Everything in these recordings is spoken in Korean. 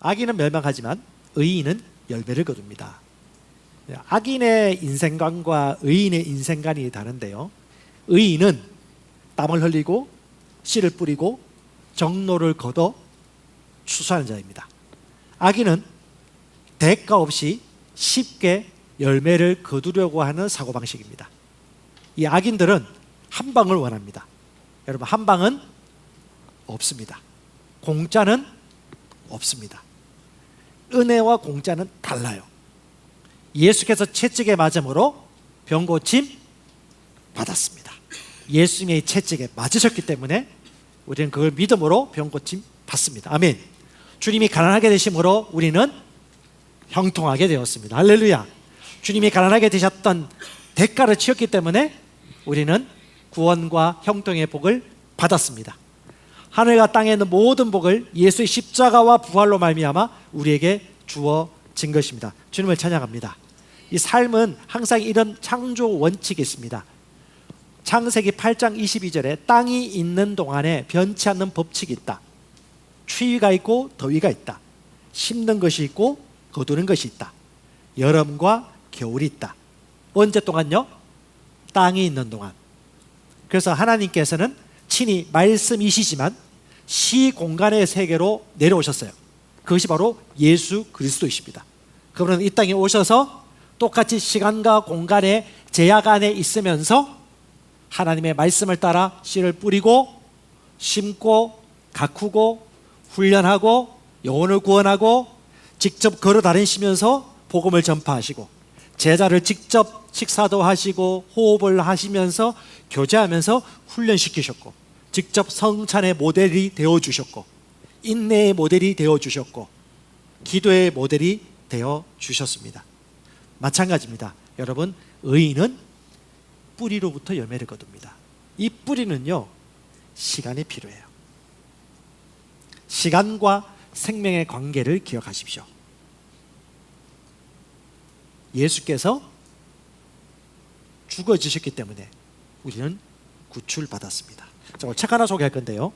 악인은 멸망하지만 의인은 열매를 거둡니다. 악인의 인생관과 의인의 인생관이 다른데요, 의인은 땀을 흘리고 씨를 뿌리고 정로를 거둬 추수하는 자입니다. 악인은 대가 없이 쉽게 열매를 거두려고 하는 사고방식입니다. 이 악인들은 한 방을 원합니다. 여러분, 한 방은 없습니다. 공짜는 없습니다. 은혜와 공짜는 달라요. 예수께서 채찍에 맞음으로 병 고침 받았습니다. 예수님의 채찍에 맞으셨기 때문에 우리는 그걸 믿음으로 병 고침 받습니다. 아멘. 주님이 가난하게 되심으로 우리는 형통하게 되었습니다. 할렐루야. 주님이 가난하게 되셨던 대가를 치렀기 때문에 우리는 구원과 형통의 복을 받았습니다. 하늘과 땅에 있는 모든 복을 예수의 십자가와 부활로 말미암아 우리에게 주어진 것입니다. 주님을 찬양합니다. 이 삶은 항상 이런 창조 원칙이 있습니다. 창세기 8장 22절에 땅이 있는 동안에 변치 않는 법칙이 있다. 추위가 있고 더위가 있다. 심는 것이 있고 거두는 것이 있다. 여름과 겨울이 있다. 언제 동안요? 땅이 있는 동안. 그래서 하나님께서는 친히 말씀이시지만 시공간의 세계로 내려오셨어요. 그것이 바로 예수 그리스도이십니다. 그분은 이 땅에 오셔서 똑같이 시간과 공간의 제약 안에 있으면서 하나님의 말씀을 따라 씨를 뿌리고 심고 가꾸고 훈련하고 영혼을 구원하고 직접 걸어 다니시면서 복음을 전파하시고 제자를 직접 식사도 하시고 호흡을 하시면서 교제하면서 훈련시키셨고 직접 성찬의 모델이 되어주셨고 인내의 모델이 되어주셨고 기도의 모델이 되어주셨습니다. 마찬가지입니다. 여러분, 의인은 뿌리로부터 열매를 거둡니다. 이 뿌리는요, 시간이 필요해요. 시간과 생명의 관계를 기억하십시오. 예수께서 죽어지셨기 때문에 우리는 구출받았습니다. 자, 오늘 책 하나 소개할 건데요,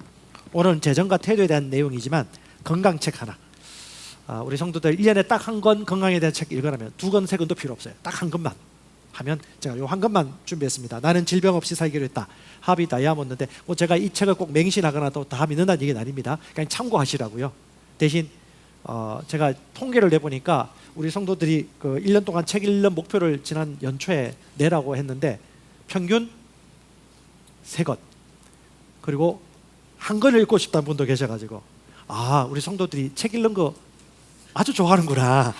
오늘은 재정과 태도에 대한 내용이지만 건강책 하나. 우리 성도들 1년에 딱 한 권 건강에 대한 책 읽으라면 2권, 3권도 필요 없어요. 딱 한 권만 하면, 제가 요 한 권만 준비했습니다. 나는 질병 없이 살기로 했다. 하비 다이아몬드인데 제가 이 책을 꼭 맹신하거나 또 다 믿는다는 얘기는 아닙니다. 그냥 참고하시라고요. 대신 제가 통계를 내보니까 우리 성도들이 그 1년 동안 책 읽는 목표를 지난 연초에 내라고 했는데 평균 3권, 그리고 한 권을 읽고 싶다는 분도 계셔가지고 우리 성도들이 책 읽는 거 아주 좋아하는구나.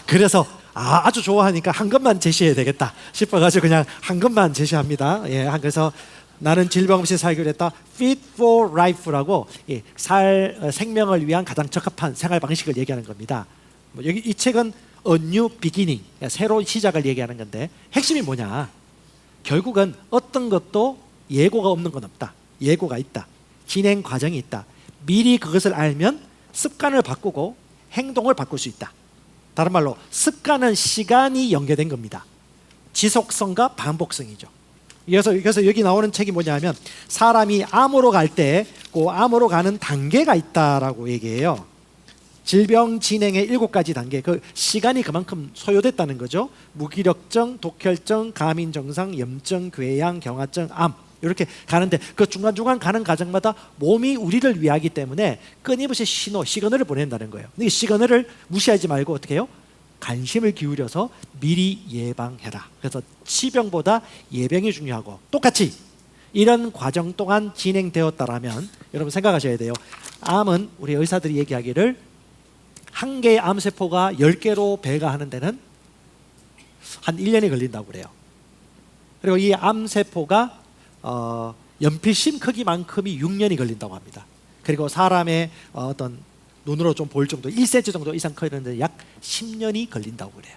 그래서 아주 좋아하니까 한 권만 제시해야 되겠다 싶어가지고 그냥 한 권만 제시합니다. 예, 그래서 나는 질병 없이 살기로 했다. Fit for Life라고 생명을 위한 가장 적합한 생활 방식을 얘기하는 겁니다. 여기 이 책은 A New Beginning, 새로운 시작을 얘기하는 건데 핵심이 뭐냐? 결국은 어떤 것도 예고가 없는 건 없다. 예고가 있다. 진행 과정이 있다. 미리 그것을 알면 습관을 바꾸고 행동을 바꿀 수 있다. 다른 말로 습관은 시간이 연계된 겁니다. 지속성과 반복성이죠. 그래서 여기 나오는 책이 뭐냐면 사람이 암으로 갈 때 그 암으로 가는 단계가 있다라고 얘기해요. 질병 진행의 7가지 단계, 그 시간이 그만큼 소요됐다는 거죠. 무기력증, 독혈증, 가민정상, 염증, 궤양, 경화증, 암, 이렇게 가는데 그 중간중간 가는 과정마다 몸이 우리를 위하기 때문에 끊임없이 시그널을 보낸다는 거예요. 근데 이 시그널을 무시하지 말고 어떻게 해요? 관심을 기울여서 미리 예방해라. 그래서 치병보다 예방이 중요하고, 똑같이 이런 과정 동안 진행되었다라면 여러분 생각하셔야 돼요. 암은 우리 의사들이 얘기하기를 한 개의 암세포가 10개로 배가하는 데는 한 1년이 걸린다고 그래요. 그리고 이 암세포가 연필심 크기만큼이 6년이 걸린다고 합니다. 그리고 사람의 어떤 눈으로 좀 보일 정도 1cm 정도 이상 커지는데 약 10년이 걸린다고 그래요.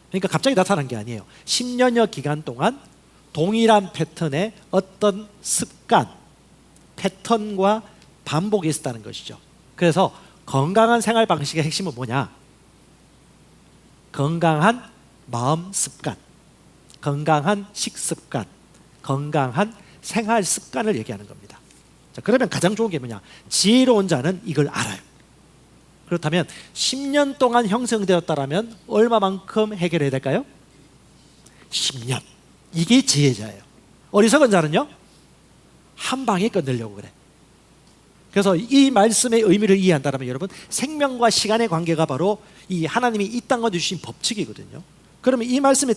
그러니까 갑자기 나타난 게 아니에요. 10년여 기간 동안 동일한 패턴의 어떤 습관, 패턴과 반복이 있었다는 것이죠. 그래서 건강한 생활 방식의 핵심은 뭐냐? 건강한 마음 습관, 건강한 식습관, 건강한 생활 습관을 얘기하는 겁니다. 자, 그러면 가장 좋은 게 뭐냐? 지혜로운 자는 이걸 알아요. 그렇다면 10년 동안 형성되었다면 얼마만큼 해결해야 될까요? 10년. 이게 지혜자예요. 어리석은 자는요, 한 방에 끝내려고 그래. 그래서 이 말씀의 의미를 이해한다면 여러분, 생명과 시간의 관계가 바로 이 하나님이 이 땅과 주신 법칙이거든요. 그러면 이 말씀의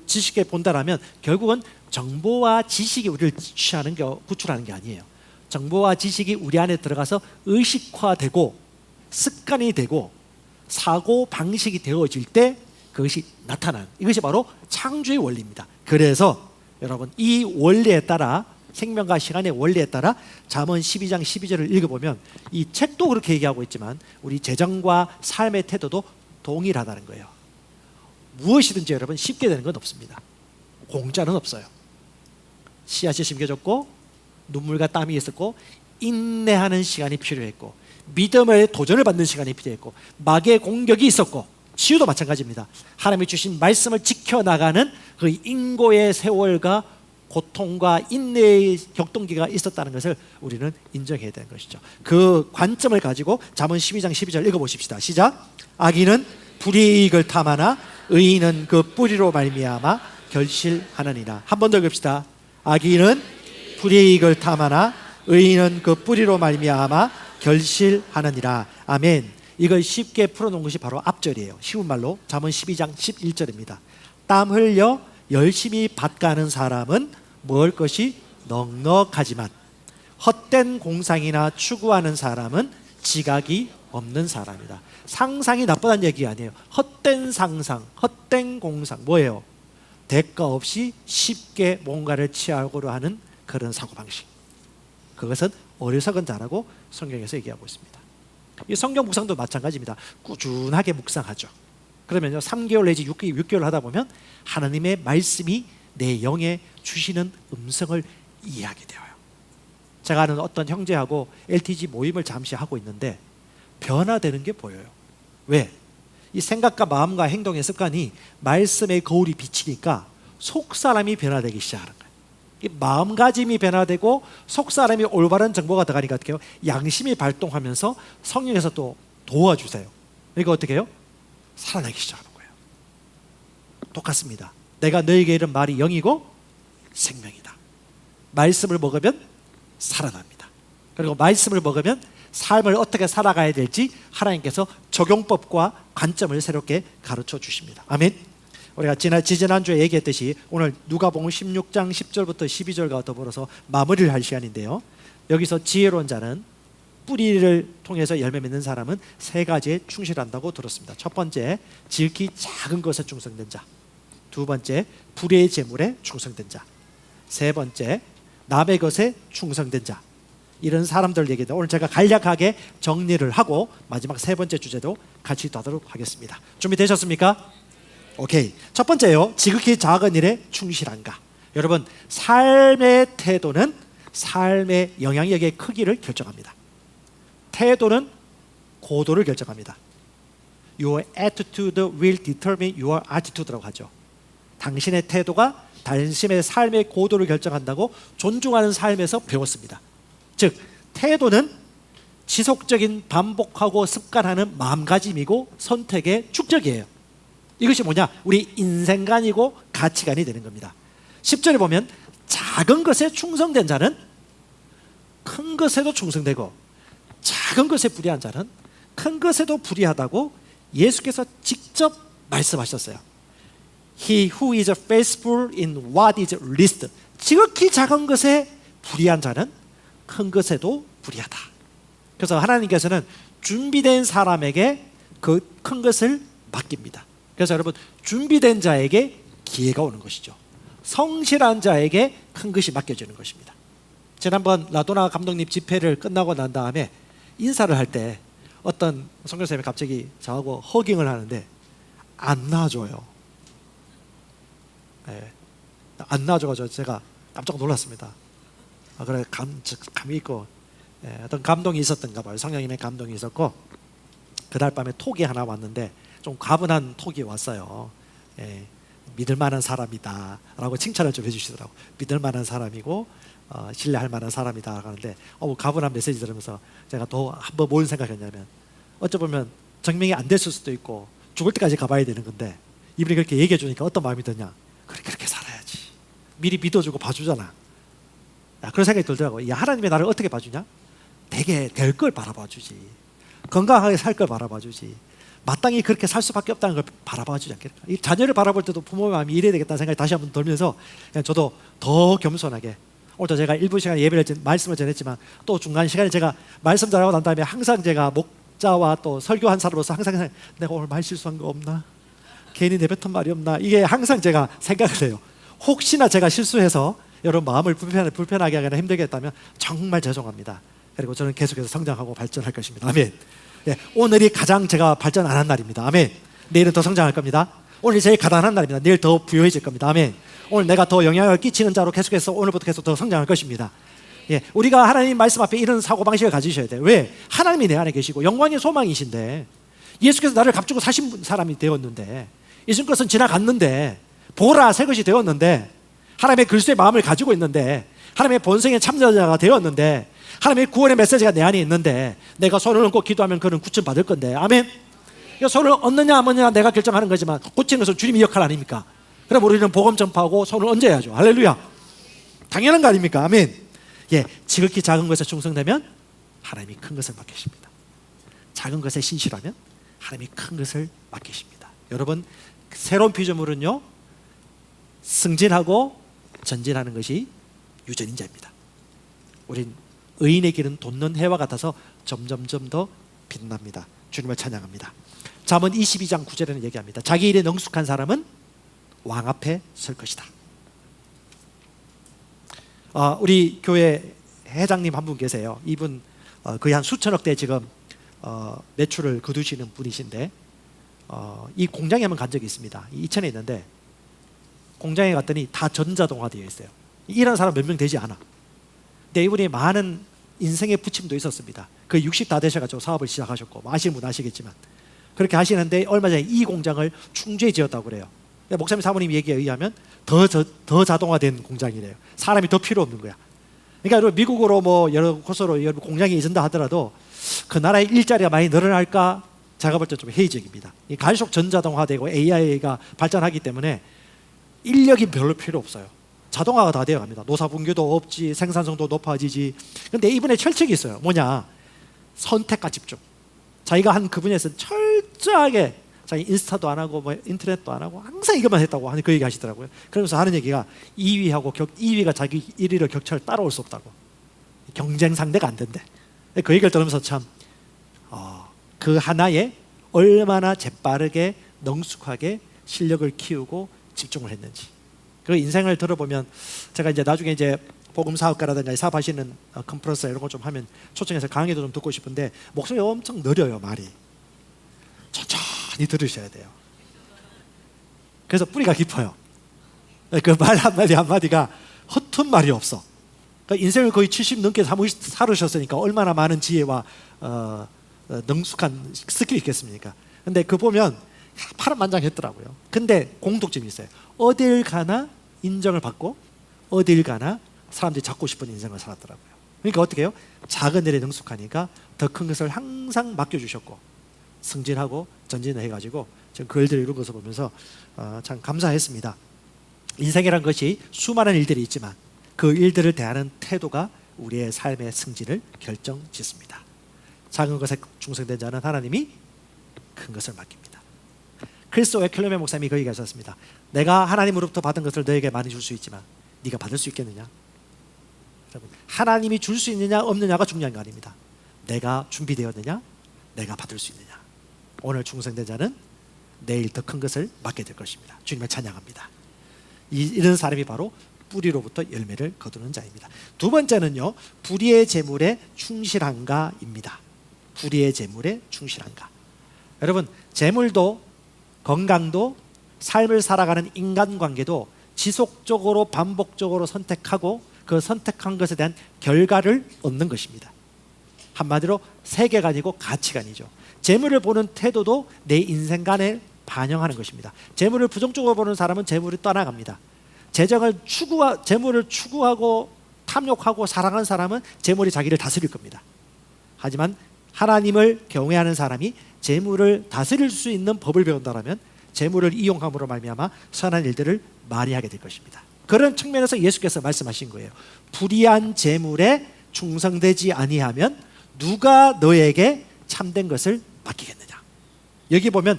지식에 본다라면 결국은 정보와 지식이 우리를 구출하는 게 아니에요. 정보와 지식이 우리 안에 들어가서 의식화되고 습관이 되고 사고 방식이 되어질 때 그것이 나타나는, 이것이 바로 창조의 원리입니다. 그래서 여러분, 이 원리에 따라, 생명과 시간의 원리에 따라 잠언 12장 12절을 읽어보면 이 책도 그렇게 얘기하고 있지만 우리 재정과 삶의 태도도 동일하다는 거예요. 무엇이든지 여러분 쉽게 되는 건 없습니다. 공짜는 없어요. 씨앗이 심겨졌고 눈물과 땀이 있었고 인내하는 시간이 필요했고 믿음의 도전을 받는 시간이 필요했고 마귀의 공격이 있었고 치유도 마찬가지입니다. 하나님이 주신 말씀을 지켜나가는 그 인고의 세월과 고통과 인내의 격동기가 있었다는 것을 우리는 인정해야 되는 것이죠. 그 관점을 가지고 잠언 12장 12절 읽어보십시다. 시작. 악인은 불이익을 탐하나 의인은 그 뿌리로 말미암아 결실하느니라. 한 번 더 읽읍시다. 악인은 불이익을 탐하나 의인은 그 뿌리로 말미암아 결실하느니라. 아멘. 이걸 쉽게 풀어놓은 것이 바로 앞절이에요. 쉬운 말로 잠언 12장 11절입니다. 땀 흘려 열심히 밭가는 사람은 먹을 것이 넉넉하지만 헛된 공상이나 추구하는 사람은 지각이 없는 사람이다. 상상이 나쁘다는 얘기 아니에요. 헛된 상상, 헛된 공상, 뭐예요? 대가 없이 쉽게 뭔가를 취하고자 하는 그런 사고방식. 그것은 어리석은 자라고 성경에서 얘기하고 있습니다. 이 성경 묵상도 마찬가지입니다. 꾸준하게 묵상하죠. 그러면요, 3개월 내지 6개월 하다 보면 하나님의 말씀이 내 영에 주시는 음성을 이해하게 되어요. 제가 아는 어떤 형제하고 LTG 모임을 잠시 하고 있는데 변화되는 게 보여요. 왜? 이 생각과 마음과 행동의 습관이 말씀의 거울이 비치니까 속사람이 변화되기 시작하는 거예요. 이 마음가짐이 변화되고 속사람이 올바른 정보가 들어가니까 어떻게 해요? 양심이 발동하면서 성령에서 또 도와주세요. 그러니까 어떻게 해요? 살아나기 시작하는 거예요. 똑같습니다. 내가 너에게 이른 말이 영이고 생명이다. 말씀을 먹으면 살아납니다. 그리고 말씀을 먹으면 삶을 어떻게 살아가야 될지 하나님께서 적용법과 관점을 새롭게 가르쳐 주십니다. 아멘. 우리가 지난주에 얘기했듯이 오늘 누가복음 16장 10절부터 12절과 더불어서 마무리를 할 시간인데요, 여기서 지혜로운 자는 뿌리를 통해서 열매 맺는 사람은 세 가지에 충실한다고 들었습니다. 첫 번째, 지극히 작은 것에 충성된 자. 두 번째, 불의의 재물에 충성된 자. 세 번째, 남의 것에 충성된 자. 이런 사람들 얘기입니다. 오늘 제가 간략하게 정리를 하고 마지막 세 번째 주제도 같이 다루도록 하겠습니다. 준비되셨습니까? 오케이. 첫 번째요, 지극히 작은 일에 충실한가. 여러분, 삶의 태도는 삶의 영향력의 크기를 결정합니다. 태도는 고도를 결정합니다. Your attitude will determine your attitude라고 하죠. 당신의 태도가 당신의 삶의 고도를 결정한다고 존중하는 삶에서 배웠습니다. 즉, 태도는 지속적인 반복하고 습관하는 마음가짐이고 선택의 축적이에요. 이것이 뭐냐? 우리 인생관이고 가치관이 되는 겁니다. 10절에 보면 작은 것에 충성된 자는 큰 것에도 충성되고 작은 것에 불의한 자는 큰 것에도 불의하다고 예수께서 직접 말씀하셨어요. He who is faithful in what is least. 지극히 작은 것에 불의한 자는 큰 것에도 불의하다. 그래서 하나님께서는 준비된 사람에게 그 큰 것을 맡깁니다. 그래서 여러분, 준비된 자에게 기회가 오는 것이죠. 성실한 자에게 큰 것이 맡겨지는 것입니다. 지난번 라도나 감독님 집회를 끝나고 난 다음에 인사를 할 때 어떤 선교사님이 갑자기 저하고 허깅을 하는데 안 놔줘요. 네. 안 놔줘가지고 제가 깜짝 놀랐습니다. 그래, 감이 있고, 어떤 감동이 있었던가 봐요. 성령님의 감동이 있었고, 그날 밤에 톡이 하나 왔는데 좀 가분한 톡이 왔어요. 믿을 만한 사람이다 라고 칭찬을 좀 해주시더라고. 믿을 만한 사람이고 신뢰할 만한 사람이다 하는데 가분한 메시지 들으면서 제가 더 한번 뭘 생각했냐면, 어쩌 보면 증명이 안 됐을 수도 있고 죽을 때까지 가봐야 되는 건데 이분이 그렇게 얘기해 주니까 어떤 마음이 드냐? 그래, 그렇게 살아야지. 미리 믿어주고 봐주잖아. 그런 생각이 들더라고요. 하나님이 나를 어떻게 봐주냐? 되게 될 걸 바라봐주지. 건강하게 살 걸 바라봐주지. 마땅히 그렇게 살 수밖에 없다는 걸 바라봐주지 않겠까? 이 자녀를 바라볼 때도 부모의 마음이 이래야 되겠다는 생각이 다시 한번 들면서 그냥 저도 더 겸손하게, 오늘도 제가 일부 시간 예배를 말씀을 전했지만 또 중간 시간에 제가 말씀 전하고 난 다음에 항상 제가 목자와 또 설교한 사람으로서 항상 내가 오늘 말 실수한 거 없나? 괜히 내뱉은 말이 없나? 이게 항상 제가 생각을 해요. 혹시나 제가 실수해서 여러분 마음을 불편하게 하거나 힘들게 했다면 정말 죄송합니다. 그리고 저는 계속해서 성장하고 발전할 것입니다. 아멘. 네, 오늘이 가장 제가 발전 안 한 날입니다. 아멘. 내일은 더 성장할 겁니다. 오늘이 제일 가난한 날입니다. 내일 더 부유해질 겁니다. 아멘. 오늘 내가 더 영향을 끼치는 자로 계속해서 오늘부터 계속 더 성장할 것입니다. 예, 우리가 하나님 말씀 앞에 이런 사고방식을 가지셔야 돼요. 왜? 하나님이 내 안에 계시고 영광의 소망이신데 예수께서 나를 값주고 사신 사람이 되었는데 예수님 것은 지나갔는데 보라 새 것이 되었는데 하나님의 글수의 마음을 가지고 있는데 하나님의 본성의 참여자가 되었는데 하나님의 구원의 메시지가 내 안에 있는데 내가 손을 얹고 기도하면 그는 구원 받을 건데 아멘. 손을 얹느냐 안 얹느냐 내가 결정하는 거지만 고치는 것은 주님의 역할 아닙니까? 그럼 우리는 복음 전파하고 손을 얹어야죠. 할렐루야. 당연한 거 아닙니까? 아멘. 예, 지극히 작은 것에 충성되면 하나님이 큰 것을 맡기십니다. 작은 것에 신실하면 하나님이 큰 것을 맡기십니다. 여러분, 새로운 피조물은요 승진하고 전진하는 것이 유전인자입니다. 우린 의인의 길은 돋는 해와 같아서 점점점 더 빛납니다. 주님을 찬양합니다. 잠언 22장 9절에는 얘기합니다. 자기 일에 능숙한 사람은 왕 앞에 설 것이다. 우리 교회 회장님 한 분 계세요. 이분 거의 한 수천억 대 지금 매출을 거두시는 분이신데 이 공장에 한번 간 적이 있습니다. 이천에 있는데 공장에 갔더니 다 전자동화 되어 있어요. 이런 사람 몇 명 되지 않아. 근데 이분이 많은 인생의 부침도 있었습니다. 거의 60 다 되셔가지고 사업을 시작하셨고 아시는 분 아시겠지만 그렇게 하시는데 얼마 전에 이 공장을 충주에 지었다고 그래요. 목사님 사모님 얘기에 의하면 더 자동화된 공장이래요. 사람이 더 필요 없는 거야. 그러니까 미국으로 뭐 여러 곳으로 여러 공장이 이전다 하더라도 그 나라의 일자리가 많이 늘어날까 제가 볼 때 좀 회의적입니다. 갈수록 전자동화되고 AI가 발전하기 때문에 인력이 별로 필요 없어요. 자동화가 다 되어갑니다. 노사 분규도 없지, 생산성도 높아지지. 근데 이분의 철칙이 있어요. 뭐냐? 선택과 집중. 자기가 한 그 분야에서 철저하게 자기 인스타도 안 하고 뭐 인터넷도 안 하고 항상 이것만 했다고 하는 그 얘기 하시더라고요. 그러면서 하는 얘기가 2위가 자기 1위를 격차를 따라올 수 없다고. 경쟁 상대가 안 된대. 그 얘기를 들으면서 참 그 하나에 얼마나 재빠르게 능숙하게 실력을 키우고 집중을 했는지. 그 인생을 들어보면 제가 이제 나중에 이제 복음 사업가라든가 사업하시는 컨퍼런스 이런 거 좀 하면 초청해서 강의도 좀 듣고 싶은데 목소리 엄청 느려요. 말이 천천히 들으셔야 돼요. 그래서 뿌리가 깊어요. 그 말 한마디 한마디가 허튼 말이 없어. 그러니까 인생을 거의 70 넘게 살으셨으니까 얼마나 많은 지혜와 능숙한 스킬이 있겠습니까? 근데 그 보면 파란만장했더라고요. 근데 공통점이 있어요. 어딜 가나 인정을 받고 어딜 가나 사람들이 잡고 싶은 인생을 살았더라고요. 그러니까 어떻게 해요? 작은 일에 능숙하니까 더 큰 것을 항상 맡겨주셨고 승진하고 전진을 해가지고 지금 그 일들을 이룬 것을 보면서 참 감사했습니다. 인생이란 것이 수많은 일들이 있지만 그 일들을 대하는 태도가 우리의 삶의 승진을 결정짓습니다. 작은 것에 충성된 자는 하나님이 큰 것을 맡깁니다. 크리스토 클레멘 목사님이 그 얘기하셨습니다. 내가 하나님으로부터 받은 것을 너에게 많이 줄 수 있지만 네가 받을 수 있겠느냐? 여러분, 하나님이 줄 수 있느냐 없느냐가 중요한 거 아닙니다. 내가 준비되었느냐? 내가 받을 수 있느냐? 오늘 충성된 자는 내일 더 큰 것을 맡게 될 것입니다. 주님을 찬양합니다. 이런 사람이 바로 뿌리로부터 열매를 거두는 자입니다. 두 번째는요, 불의의 재물에 충실한가입니다. 불의의 재물에 충실한가. 여러분, 재물도 건강도 삶을 살아가는 인간관계도 지속적으로 반복적으로 선택하고 그 선택한 것에 대한 결과를 얻는 것입니다. 한마디로 세계관이고 가치관이죠. 재물을 보는 태도도 내 인생관을 반영하는 것입니다. 재물을 부정적으로 보는 사람은 재물이 떠나갑니다. 재물을 추구하고 탐욕하고 사랑하는 사람은 재물이 자기를 다스릴 겁니다. 하지만 하나님을 경외하는 사람이 재물을 다스릴 수 있는 법을 배운다라면 재물을 이용함으로 말미암아 선한 일들을 많이 하게 될 것입니다. 그런 측면에서 예수께서 말씀하신 거예요. 불의한 재물에 충성되지 아니하면 누가 너에게 참된 것을 맡기겠느냐. 여기 보면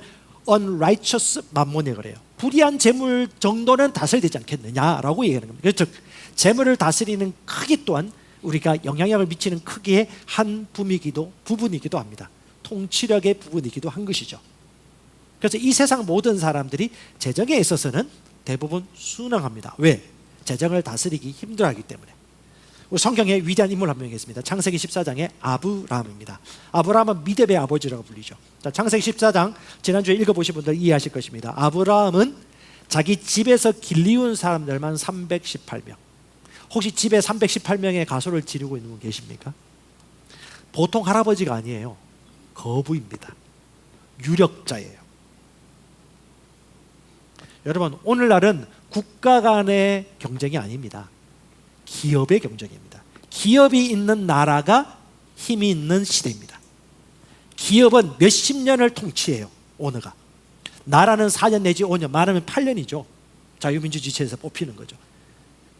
unrighteous mammon이 그래요. 불의한 재물 정도는 다스려야 되지 않겠느냐라고 얘기하는 겁니다. 즉 재물을 다스리는 크기 또한 우리가 영향력을 미치는 크기의 한 부분이기도 합니다. 통치력의 부분이기도 한 것이죠. 그래서 이 세상 모든 사람들이 재정에 있어서는 대부분 순응합니다. 왜? 재정을 다스리기 힘들어하기 때문에. 우리 성경에 위대한 인물 한 명이 있습니다. 창세기 14장의 아브라함입니다. 아브라함은 믿음의 아버지라고 불리죠. 자, 창세기 14장 지난주에 읽어보신 분들 이해하실 것입니다. 아브라함은 자기 집에서 길리운 사람들만 318명. 혹시 집에 318명의 가소를 지르고 있는 분 계십니까? 보통 할아버지가 아니에요. 거부입니다. 유력자예요. 여러분, 오늘날은 국가 간의 경쟁이 아닙니다. 기업의 경쟁입니다. 기업이 있는 나라가 힘이 있는 시대입니다. 기업은 몇십 년을 통치해요. 오너가. 나라는 4년 내지 5년, 많으면 8년이죠. 자유민주주의체에서 뽑히는 거죠.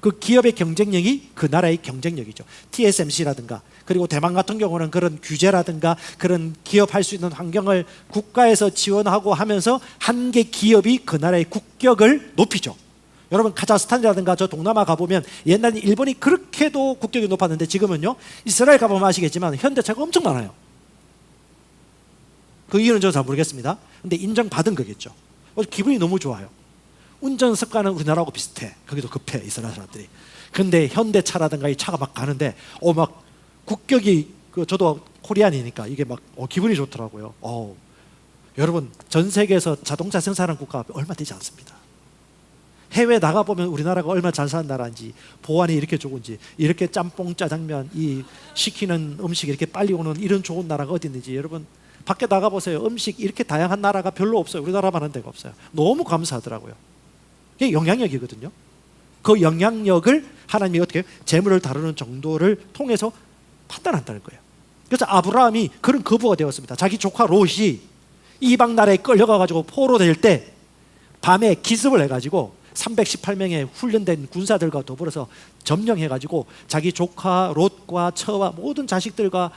그 기업의 경쟁력이 그 나라의 경쟁력이죠. TSMC라든가 그리고 대만 같은 경우는 그런 규제라든가 그런 기업할 수 있는 환경을 국가에서 지원하고 하면서 한 개 기업이 그 나라의 국격을 높이죠. 여러분 카자흐스탄이라든가 저 동남아 가보면 옛날에 일본이 그렇게도 국격이 높았는데 지금은요, 이스라엘 가보면 아시겠지만 현대차가 엄청 많아요. 그 이유는 저는 잘 모르겠습니다. 근데 인정받은 거겠죠. 기분이 너무 좋아요. 운전 습관은 우리나라하고 비슷해. 거기도 급해 이스라엘 사람들이. 근데 현대차라든가 이 차가 막 가는데 막 국격이 저도 코리안이니까 이게 막 기분이 좋더라고요. 여러분 전 세계에서 자동차 생산하는 국가가 얼마 되지 않습니다. 해외 나가보면 우리나라가 얼마나 잘 사는 나라인지, 보안이 이렇게 좋은지, 이렇게 짬뽕 짜장면 이 시키는 음식이 이렇게 빨리 오는 이런 좋은 나라가 어디 있는지 여러분 밖에 나가보세요. 음식 이렇게 다양한 나라가 별로 없어요. 우리나라만 한 데가 없어요. 너무 감사하더라고요. 이게 영향력이거든요. 그 영향력을 하나님이 어떻게 재물을 다루는 정도를 통해서 판단한다는 거예요. 그래서 아브라함이 그런 거부가 되었습니다. 자기 조카 롯이 이방 나라에 끌려가가지고 포로될 때 밤에 기습을 해가지고 318명의 훈련된 군사들과 더불어서 점령해가지고 자기 조카 롯과 처와 모든 자식들과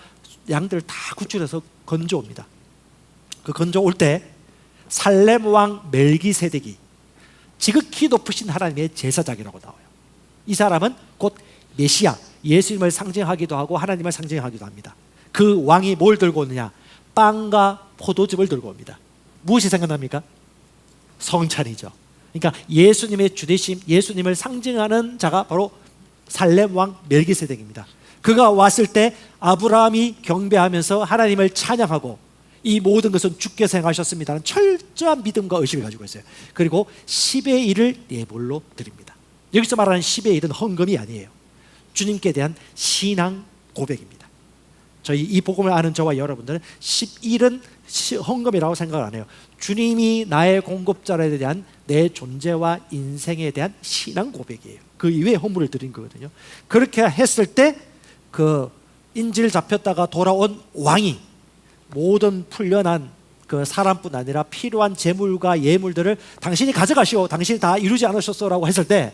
양들 다 구출해서 건져옵니다. 그 건져올 때 살렘 왕 멜기세덱이 지극히 높으신 하나님의 제사장이라고 나와요. 이 사람은 곧 메시아, 예수님을 상징하기도 하고 하나님을 상징하기도 합니다. 그 왕이 뭘 들고 오느냐? 빵과 포도즙을 들고 옵니다. 무엇이 생각납니까? 성찬이죠. 그러니까 예수님의 주되심, 예수님을 상징하는 자가 바로 살렘 왕 멜기세덱입니다. 그가 왔을 때 아브라함이 경배하면서 하나님을 찬양하고 이 모든 것은 주께서 행하셨습니다는 철저한 믿음과 의식을 가지고 있어요. 그리고 10의 1을 예물로 드립니다. 여기서 말하는 10의 1은 헌금이 아니에요. 주님께 대한 신앙 고백입니다. 저희 이 복음을 아는 저와 여러분들은 11은 헌금이라고 생각을 안 해요. 주님이 나의 공급자에 대한 내 존재와 인생에 대한 신앙 고백이에요. 그 이외에 헌물을 드린 거거든요. 그렇게 했을 때 그 인질 잡혔다가 돌아온 왕이 모든 풀려난 그 사람뿐 아니라 필요한 재물과 예물들을 당신이 가져가시오, 당신이 다 이루지 않으셨소라고 했을 때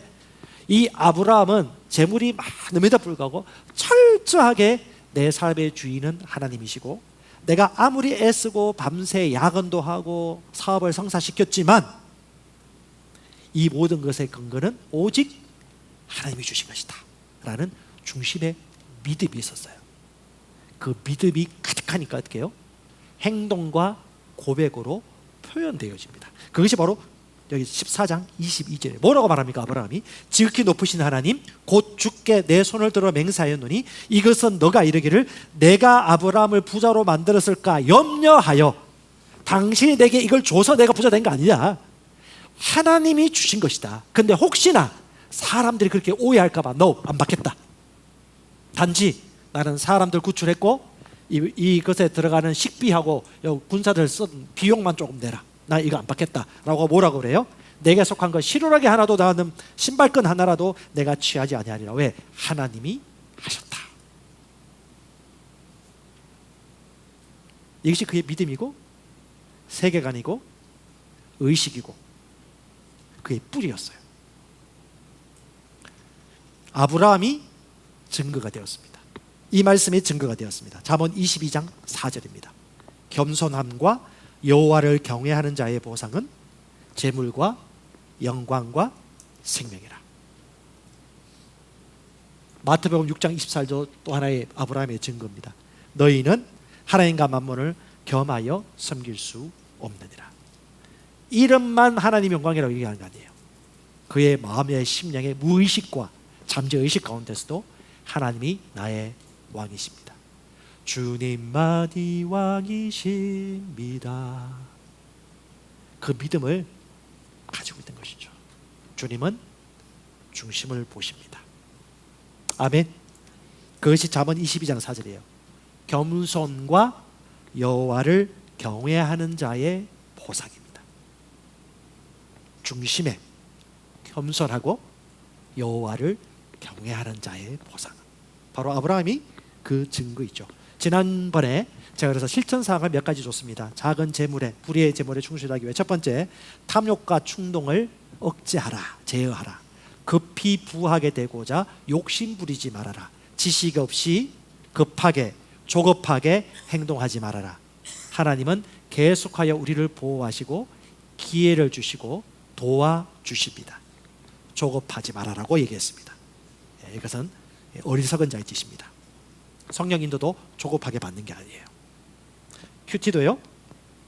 이 아브라함은 재물이 많음에도 불구하고 철저하게 내 삶의 주인은 하나님이시고 내가 아무리 애쓰고 밤새 야근도 하고 사업을 성사시켰지만 이 모든 것의 근거는 오직 하나님이 주신 것이다 라는 중심의 믿음이 있었어요. 그 믿음이 가득하니까 어떻게 해요? 행동과 고백으로 표현되어집니다. 그것이 바로 여기 14장 22절에 뭐라고 말합니까? 아브라함이 지극히 높으신 하나님 곧 주께 내 손을 들어 맹세하였노니 이것은 너가 이르기를 내가 아브라함을 부자로 만들었을까 염려하여 당신이 내게 이걸 줘서 내가 부자 된 거 아니냐, 하나님이 주신 것이다. 근데 혹시나 사람들이 그렇게 오해할까 봐 너 안 받겠다. 단지 나는 사람들 구출했고 이것에 들어가는 식비하고 군사들 쓴 비용만 조금 내라. 나 이거 안 받겠다 라고 뭐라고 그래요? 내게 속한 것 실오라기 하나도 나는 신발끈 하나라도 내가 취하지 아니하리라. 왜? 하나님이 하셨다. 이것이 그의 믿음이고 세계관이고 의식이고 그의 뿌리였어요. 아브라함이 증거가 되었습니다. 이 말씀이 증거가 되었습니다. 잠언 22장 4절입니다. 겸손함과 여호와를 경외하는 자의 보상은 재물과 영광과 생명이라. 마태복음 6장 24절도 또 하나의 아브라함의 증거입니다. 너희는 하나님과 만몬을 겸하여 섬길 수 없느니라. 이름만 하나님 영광이라고 얘기하는 거 아니에요. 그의 마음의 심령의 무의식과 잠재의식 가운데서도 하나님이 나의 왕이십니다. 주님만이 왕이십니다. 그 믿음을 가지고 있는 것이죠. 주님은 중심을 보십니다. 아멘. 그것이 잠언 22장 4절이에요. 겸손과 여호와를 경외하는 자의 보상입니다. 중심에 겸손하고 여호와를 경외하는 자의 보상. 바로 아브라함이 그 증거이죠. 지난번에 제가 그래서 실천사항을 몇 가지 줬습니다. 작은 재물에, 불의의 재물에 충실하기 위해 첫 번째, 탐욕과 충동을 억제하라, 제어하라. 급히 부하게 되고자 욕심 부리지 말아라. 지식 없이 급하게 조급하게 행동하지 말아라. 하나님은 계속하여 우리를 보호하시고 기회를 주시고 도와주십니다. 조급하지 말아라고 얘기했습니다. 이것은 어리석은 자의 뜻입니다. 성령 인도도 조급하게 받는 게 아니에요. 큐티도요,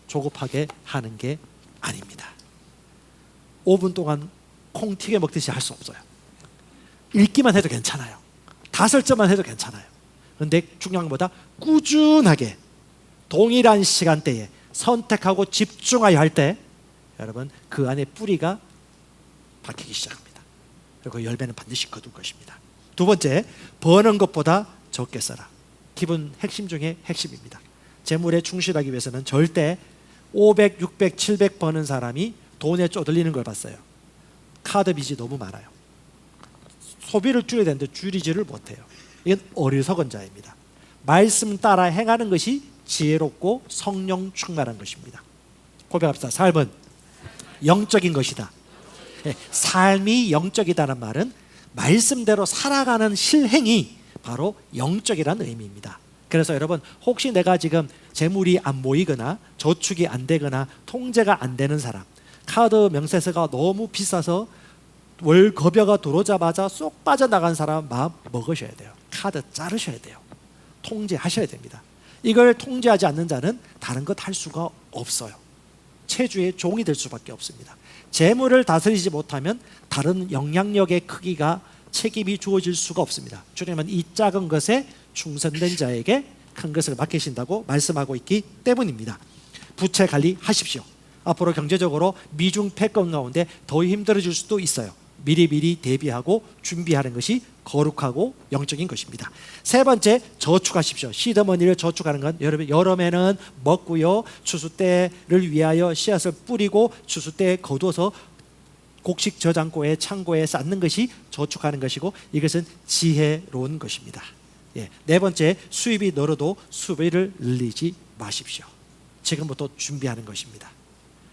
조급하게 하는 게 아닙니다. 5분 동안 콩 튀겨 먹듯이 할 수 없어요. 읽기만 해도 괜찮아요. 다설점만 해도 괜찮아요. 그런데 중요한 것보다 꾸준하게 동일한 시간대에 선택하고 집중하여 할 때 여러분 그 안에 뿌리가 박히기 시작합니다. 그리고 그 열매는 반드시 거둘 것입니다. 두 번째, 버는 것보다 적게 써라. 기본 핵심 중에 핵심입니다. 재물에 충실하기 위해서는 절대 500, 600, 700 버는 사람이 돈에 쪼들리는 걸 봤어요. 카드 빚이 너무 많아요. 소비를 줄여야 되는데 줄이지를 못해요. 이건 어리석은 자입니다. 말씀 따라 행하는 것이 지혜롭고 성령 충만한 것입니다. 고백합시다. 삶은 영적인 것이다. 삶이 영적이다는 말은 말씀대로 살아가는 실행이 바로 영적이라는 의미입니다. 그래서 여러분, 혹시 내가 지금 재물이 안 모이거나 저축이 안 되거나 통제가 안 되는 사람, 카드 명세서가 너무 비싸서 월급여가 들어오자마자 쏙 빠져나간 사람 마음 먹으셔야 돼요. 카드 자르셔야 돼요. 통제하셔야 됩니다. 이걸 통제하지 않는 자는 다른 것 할 수가 없어요. 체주의 종이 될 수밖에 없습니다. 재물을 다스리지 못하면 다른 영향력의 크기가 책임이 주어질 수가 없습니다. 주님은 이 작은 것에 충성된 자에게 큰 것을 맡기신다고 말씀하고 있기 때문입니다. 부채 관리하십시오. 앞으로 경제적으로 미중 패권 가운데 더 힘들어질 수도 있어요. 미리미리 대비하고 준비하는 것이 거룩하고 영적인 것입니다. 세 번째, 저축하십시오. 시드머니를 저축하는 건 여러분 여름에는 먹고요, 추수 때를 위하여 씨앗을 뿌리고 추수 때에 거두어서 곡식 저장고에 창고에 쌓는 것이 저축하는 것이고, 이것은 지혜로운 것입니다. 네 번째, 수입이 늘어도 수비를 늘리지 마십시오. 지금부터 준비하는 것입니다.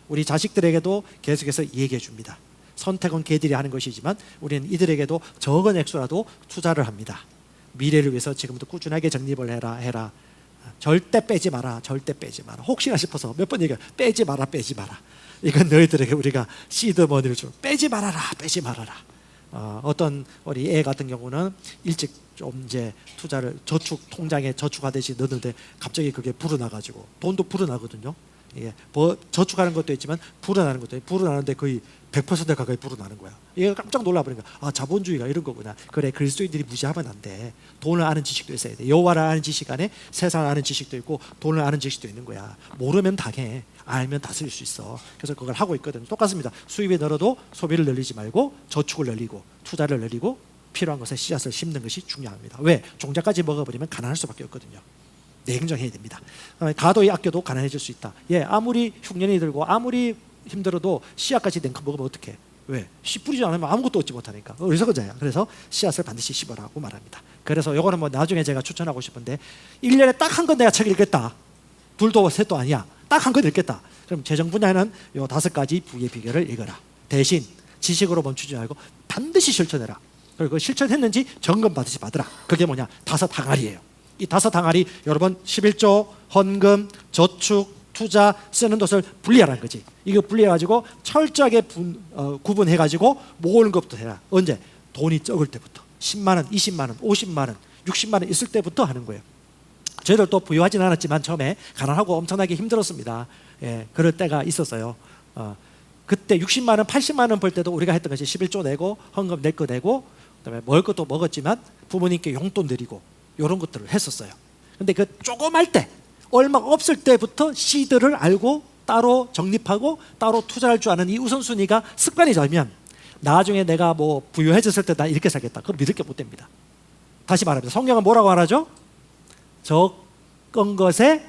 우리 자식들에게도 계속해서 얘기해 줍니다. 선택은 걔들이 하는 것이지만 우리는 이들에게도 적은 액수라도 투자를 합니다. 미래를 위해서 지금부터 꾸준하게 적립을 해라. 절대 빼지 마라. 절대 빼지 마라. 혹시나 싶어서 몇 번 얘기해요. 빼지 마라. 빼지 마라. 이건 너희들에게 우리가 시드머니를 좀 빼지 말아라. 빼지 말아라. 어떤 우리 애 같은 경우는 일찍 좀 이제 투자를 저축 통장에 저축하듯이 넣는데 갑자기 그게 불어나가지고 돈도 불어나거든요. 예, 뭐 저축하는 것도 있지만 불어나는 것도 불어나는데 거의 100% 가까이 불어나는 거야. 얘가 깜짝 놀라버리니까 자본주의가 이런 거구나. 그래, 그리스도인들이 무시하면 안 돼. 돈을 아는 지식도 있어야 돼. 여호와를 아는 지식 안에 세상을 아는 지식도 있고 돈을 아는 지식도 있는 거야. 모르면 당해. 알면 다스릴 수 있어. 그래서 그걸 하고 있거든. 똑같습니다. 수입이 늘어도 소비를 늘리지 말고 저축을 늘리고 투자를 늘리고 필요한 것에 씨앗을 심는 것이 중요합니다. 왜? 종자까지 먹어버리면 가난할 수밖에 없거든요. 냉정해야 됩니다. 가도의 아껴도 가난해질 수 있다. 아무리 흉년이 들고 아무리 힘들어도 씨앗까지 냉큼 먹으면 어떡해? 왜? 씨 뿌리지 않으면 아무것도 얻지 못하니까. 어리석은 자야. 그래서 씨앗을 반드시 씹어라고 말합니다. 그래서 이거는 뭐 나중에 제가 추천하고 싶은데 1년에 딱 한 건 내가 책 읽겠다. 둘도 셋도 아니야. 딱 한 거 냈겠다. 그럼 재정 분야에는 요 5가지 부의 비결을 읽어라. 대신 지식으로 멈추지 말고 반드시 실천해라. 그리고 그 실천했는지 점검 받듯이 받으라. 그게 뭐냐? 5항아리예요. 이 5항아리 여러분 11조, 헌금, 저축, 투자, 쓰는 것을 분리하라는 거지. 이거 분리해가지고 철저하게 구분해가지고 모으는 것부터 해라. 언제? 돈이 적을 때부터. 10만 원, 20만 원, 50만 원, 60만 원 있을 때부터 하는 거예요. 저희들도 부유하진 않았지만 처음에 가난하고 엄청나게 힘들었습니다. 예, 그럴 때가 있었어요. 그때 60만 원, 80만 원 벌 때도 우리가 했던 것이 11조 내고 헌금 낼 거 내고 그다음에 먹을 것도 먹었지만 부모님께 용돈 드리고 이런 것들을 했었어요. 근데 그 조그말 때 얼마 없을 때부터 시드를 알고 따로 적립하고 따로 투자할 줄 아는 이 우선순위가 습관이 되면 나중에 내가 뭐 부유해졌을 때 나 이렇게 살겠다. 그건 믿을 게 못 됩니다. 다시 말합니다. 성경은 뭐라고 말하죠? 적은 것에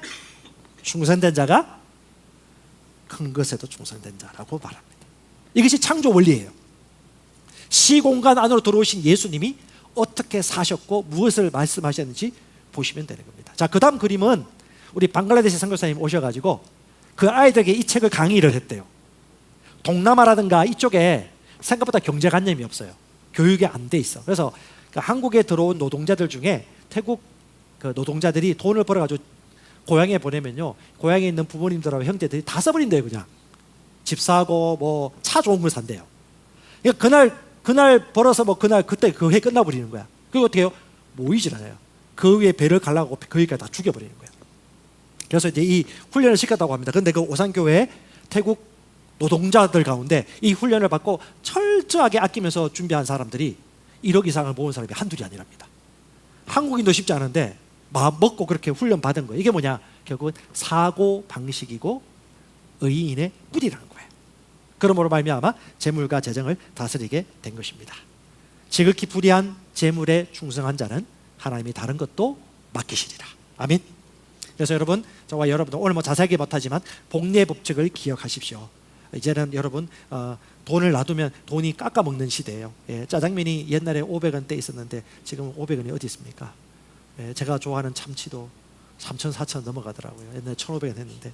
충성된 자가 큰 것에도 충성된 자라고 말합니다. 이것이 창조 원리예요. 시공간 안으로 들어오신 예수님이 어떻게 사셨고 무엇을 말씀하셨는지 보시면 되는 겁니다. 자, 그 다음 그림은 우리 방글라데시 선교사님 오셔가지고 그 아이들에게 이 책을 강의를 했대요. 동남아라든가 이쪽에 생각보다 경제관념이 없어요. 교육이 안 돼 있어. 그래서 한국에 들어온 노동자들 중에 태국 그 노동자들이 돈을 벌어가지고 고향에 보내면요, 고향에 있는 부모님들하고 형제들이 다 써버린대요. 그냥 집 사고 뭐 차 좋은 걸 산대요. 그러니까 그날 벌어서 뭐 그때 그 해 끝나버리는 거야. 그리고 어떻게 해요? 모이질 않아요. 그 위에 배를 갈라고 거기까지 다 죽여버리는 거야. 그래서 이제 이 훈련을 시켰다고 합니다. 근데 그 오산교회 태국 노동자들 가운데 이 훈련을 받고 철저하게 아끼면서 준비한 사람들이 1억 이상을 모은 사람이 한둘이 아니랍니다. 한국인도 쉽지 않은데 마음 먹고 그렇게 훈련 받은 거예요. 이게 뭐냐? 결국은 사고 방식이고 의인의 뿌리라는 거예요. 그러므로 말미암아 재물과 재정을 다스리게 된 것입니다. 지극히 불의한 재물에 충성한 자는 하나님이 다른 것도 맡기시리라. 아멘. 그래서 여러분, 저와 여러분도 오늘 뭐 자세하게 못하지만 복리의 법칙을 기억하십시오. 이제는 여러분 돈을 놔두면 돈이 깎아먹는 시대예요. 예, 짜장면이 옛날에 500원대 있었는데 지금 500원이 어디 있습니까? 예, 제가 좋아하는 참치도 3,000, 4,000 넘어가더라고요. 옛날에 1,500원 했는데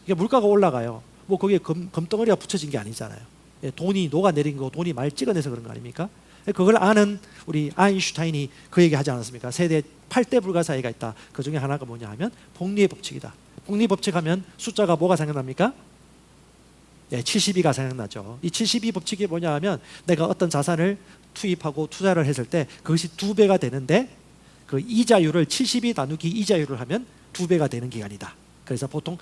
이게 물가가 올라가요. 뭐 거기에 금덩어리가 붙여진 게 아니잖아요. 예, 돈이 녹아내린 거, 돈이 많이 찍어내서 그런 거 아닙니까? 그걸 아는 우리 아인슈타인이 그 얘기 하지 않았습니까? 세대 8대 불가사의가 있다. 그 중에 하나가 뭐냐 하면 복리의 법칙이다. 복리의 법칙 하면 숫자가 뭐가 생각납니까? 예, 72가 생각나죠. 이 72 법칙이 뭐냐 하면 내가 어떤 자산을 투입하고 투자를 했을 때 그것이 2배가 되는데 그 이자율을 72 나누기 이자율을 하면 2배가 되는 기간이다. 그래서 보통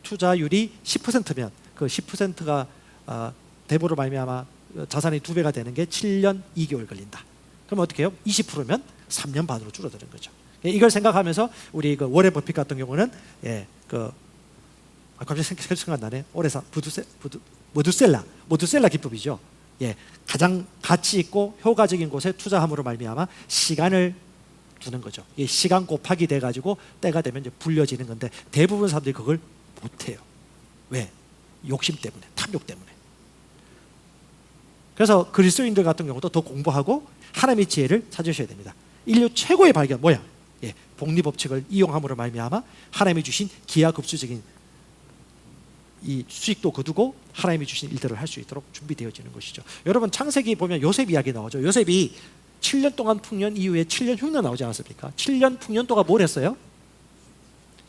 투자율이 10%면 그 10%가 대보로 말미암아 자산이 2배가 되는 게 7년 2개월 걸린다. 그럼 어떻게 해요? 20%면 3년 반으로 줄어드는 거죠. 이걸 생각하면서 우리 그 워렌 버핏 같은 경우는 갑자기 생각나네. 오래사 모두셀라 기법이죠. 예, 가장 가치 있고 효과적인 곳에 투자함으로 말미암아 시간을 두는 거죠. 이 시간 곱하기 돼 가지고 때가 되면 이제 불려지는 건데 대부분 사람들이 그걸 못해요. 왜? 욕심 때문에, 탐욕 때문에. 그래서 그리스도인들 같은 경우도 더 공부하고 하나님의 지혜를 찾으셔야 됩니다. 인류 최고의 발견 뭐야? 예, 복리법칙을 이용함으로 말미암아 하나님이 주신 기하급수적인 이 수익도 거두고 하나님이 주신 일들을 할 수 있도록 준비되어지는 것이죠. 여러분 창세기 보면 요셉 이야기 나오죠. 요셉이 7년 동안 풍년 이후에 7년 흉년 나오지 않았습니까? 7년 풍년 동안 뭘 했어요?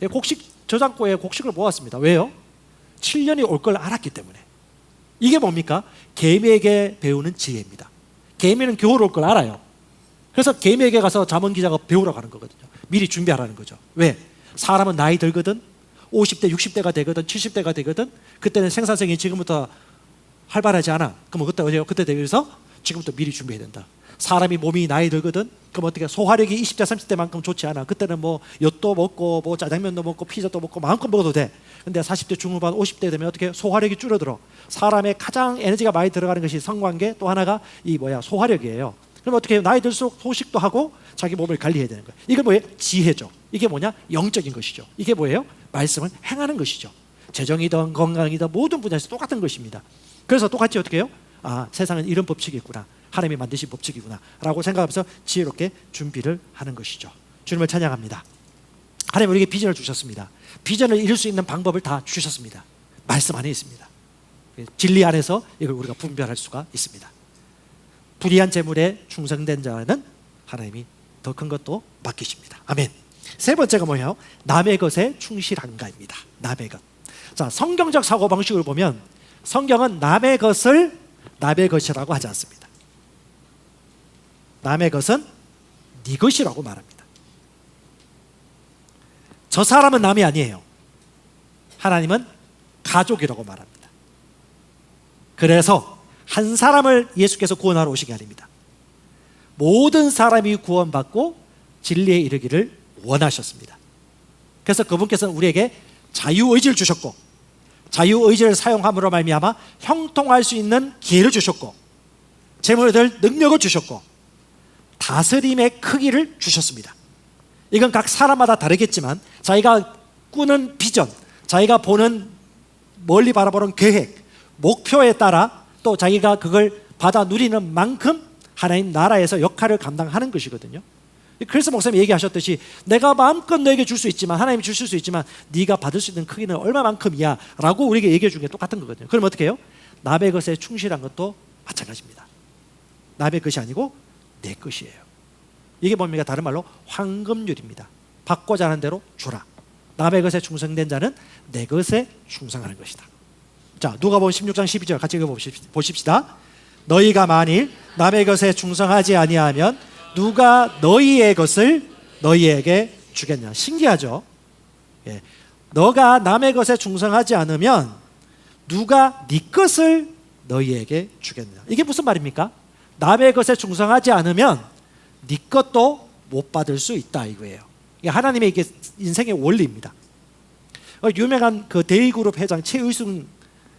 예, 곡식 저장고에 곡식을 모았습니다. 왜요? 7년이 올 걸 알았기 때문에. 이게 뭡니까? 개미에게 배우는 지혜입니다. 개미는 겨울 올 걸 알아요. 그래서 개미에게 가서 잠언 기자가 배우러 가는 거거든요. 미리 준비하라는 거죠. 왜? 사람은 나이 들거든, 50대, 60대가 되거든, 70대가 되거든. 그때는 생산성이 지금부터 활발하지 않아. 그럼 그때 어디요? 그때 되면서 지금부터 미리 준비해야 된다. 사람이 몸이 나이 들거든. 그럼 어떻게 소화력이 20대, 30대만큼 좋지 않아. 그때는 뭐 엿도 먹고 뭐 짜장면도 먹고 피자도 먹고 마음껏 먹어도 돼. 근데 40대 중후반, 50대 되면 어떻게 소화력이 줄어들어. 사람의 가장 에너지가 많이 들어가는 것이 성관계, 또 하나가 이 소화력이에요. 그럼 어떻게 해요? 나이 들수록 소식도 하고 자기 몸을 관리해야 되는 거예요. 이게 뭐예요? 지혜죠. 이게 뭐냐? 영적인 것이죠. 이게 뭐예요? 말씀을 행하는 것이죠. 재정이든 건강이든 모든 분야에서 똑같은 것입니다. 그래서 똑같이 어떻게 해요? 아, 세상은 이런 법칙이 있구나. 하나님이 만드신 법칙이구나 라고 생각하면서 지혜롭게 준비를 하는 것이죠. 주님을 찬양합니다. 하나님 우리에게 비전을 주셨습니다. 비전을 이룰 수 있는 방법을 다 주셨습니다. 말씀 안에 있습니다. 진리 안에서 이걸 우리가 분별할 수가 있습니다. 불의한 재물에 충성된 자는 하나님이 더 큰 것도 맡기십니다. 아멘. 세 번째가 뭐예요? 남의 것에 충실한가입니다. 남의 것. 자, 성경적 사고방식을 보면 성경은 남의 것을 남의 것이라고 하지 않습니다. 남의 것은 네 것이라고 말합니다. 저 사람은 남이 아니에요. 하나님은 가족이라고 말합니다. 그래서 한 사람을 예수께서 구원하러 오신 게 아닙니다. 모든 사람이 구원받고 진리에 이르기를 원하셨습니다. 그래서 그분께서는 우리에게 자유의지를 주셨고, 자유의지를 사용함으로 말미암아 형통할 수 있는 기회를 주셨고, 재물을 얻을 능력을 주셨고, 다스림의 크기를 주셨습니다. 이건 각 사람마다 다르겠지만 자기가 꾸는 비전, 자기가 보는 멀리 바라보는 계획, 목표에 따라 또 자기가 그걸 받아 누리는 만큼 하나님 나라에서 역할을 감당하는 것이거든요. 그래서 목사님이 얘기하셨듯이 내가 마음껏 너에게 줄 수 있지만, 하나님이 주실 수 있지만 네가 받을 수 있는 크기는 얼마만큼이야 라고 우리에게 얘기해 주는 게 똑같은 거거든요. 그럼 어떻게 해요? 남의 것에 충실한 것도 마찬가지입니다. 남의 것이 아니고 내 것이에요. 이게 뭡니까? 다른 말로 황금률입니다. 받고자 하는 대로 주라. 남의 것에 충성된 자는 내 것에 충성하는 것이다. 자, 누가복음 16장 12절 같이 읽어보십시다. 너희가 만일 남의 것에 충성하지 아니하면 누가 너희의 것을 너희에게 주겠냐. 신기하죠? 예. 너가 남의 것에 충성하지 않으면 누가 네 것을 너희에게 주겠냐. 이게 무슨 말입니까? 남의 것에 충성하지 않으면 네 것도 못 받을 수 있다 이거예요. 이게 하나님의 이게 인생의 원리입니다. 유명한 그 대의그룹 회장 최의순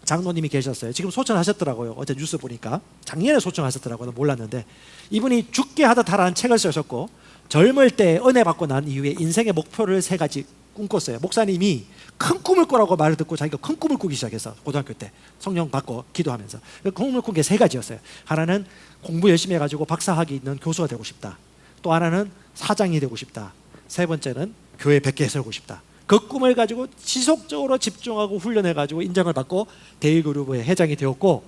장로님이 계셨어요. 지금 소천하셨더라고요. 어제 뉴스 보니까 작년에 소천하셨더라고요. 몰랐는데 이분이 죽게 하듯 하라는 책을 쓰셨고, 젊을 때 은혜 받고 난 이후에 인생의 목표를 세 가지 꿈꿨어요. 목사님이 큰 꿈을 꾸라고 말을 듣고 자기가 큰 꿈을 꾸기 시작해서 고등학교 때 성령 받고 기도하면서 꿈을 꾼 게 세 가지였어요. 하나는 공부 열심히 해가지고 박사학위 있는 교수가 되고 싶다. 또 하나는 사장이 되고 싶다. 세 번째는 교회 100개 세우고 싶다. 그 꿈을 가지고 지속적으로 집중하고 훈련해가지고 인정을 받고 대의그룹의 회장이 되었고,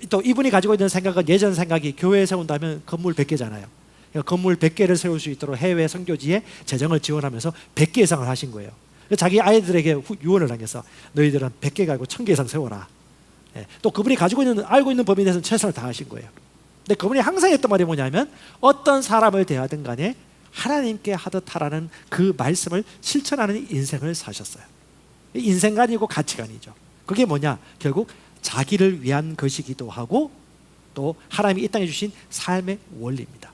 또 이분이 가지고 있는 생각은 예전 생각이 교회 세운다면 건물 100개잖아요. 그러니까 건물 100개를 세울 수 있도록 해외 선교지에 재정을 지원하면서 100개 이상을 하신 거예요. 자기 아이들에게 유언을 남겨서 너희들은 100개 가지고 1000개 이상 세워라. 예. 또 그분이 가지고 있는 알고 있는 범위에 대해서는 최선을 다하신 거예요. 근데 그분이 항상 했던 말이 뭐냐면 어떤 사람을 대하든 간에 하나님께 하듯 하라는 그 말씀을 실천하는 인생을 사셨어요. 인생관이고 가치관이죠. 그게 뭐냐? 결국 자기를 위한 것이기도 하고 또 하나님이 이 땅에 주신 삶의 원리입니다.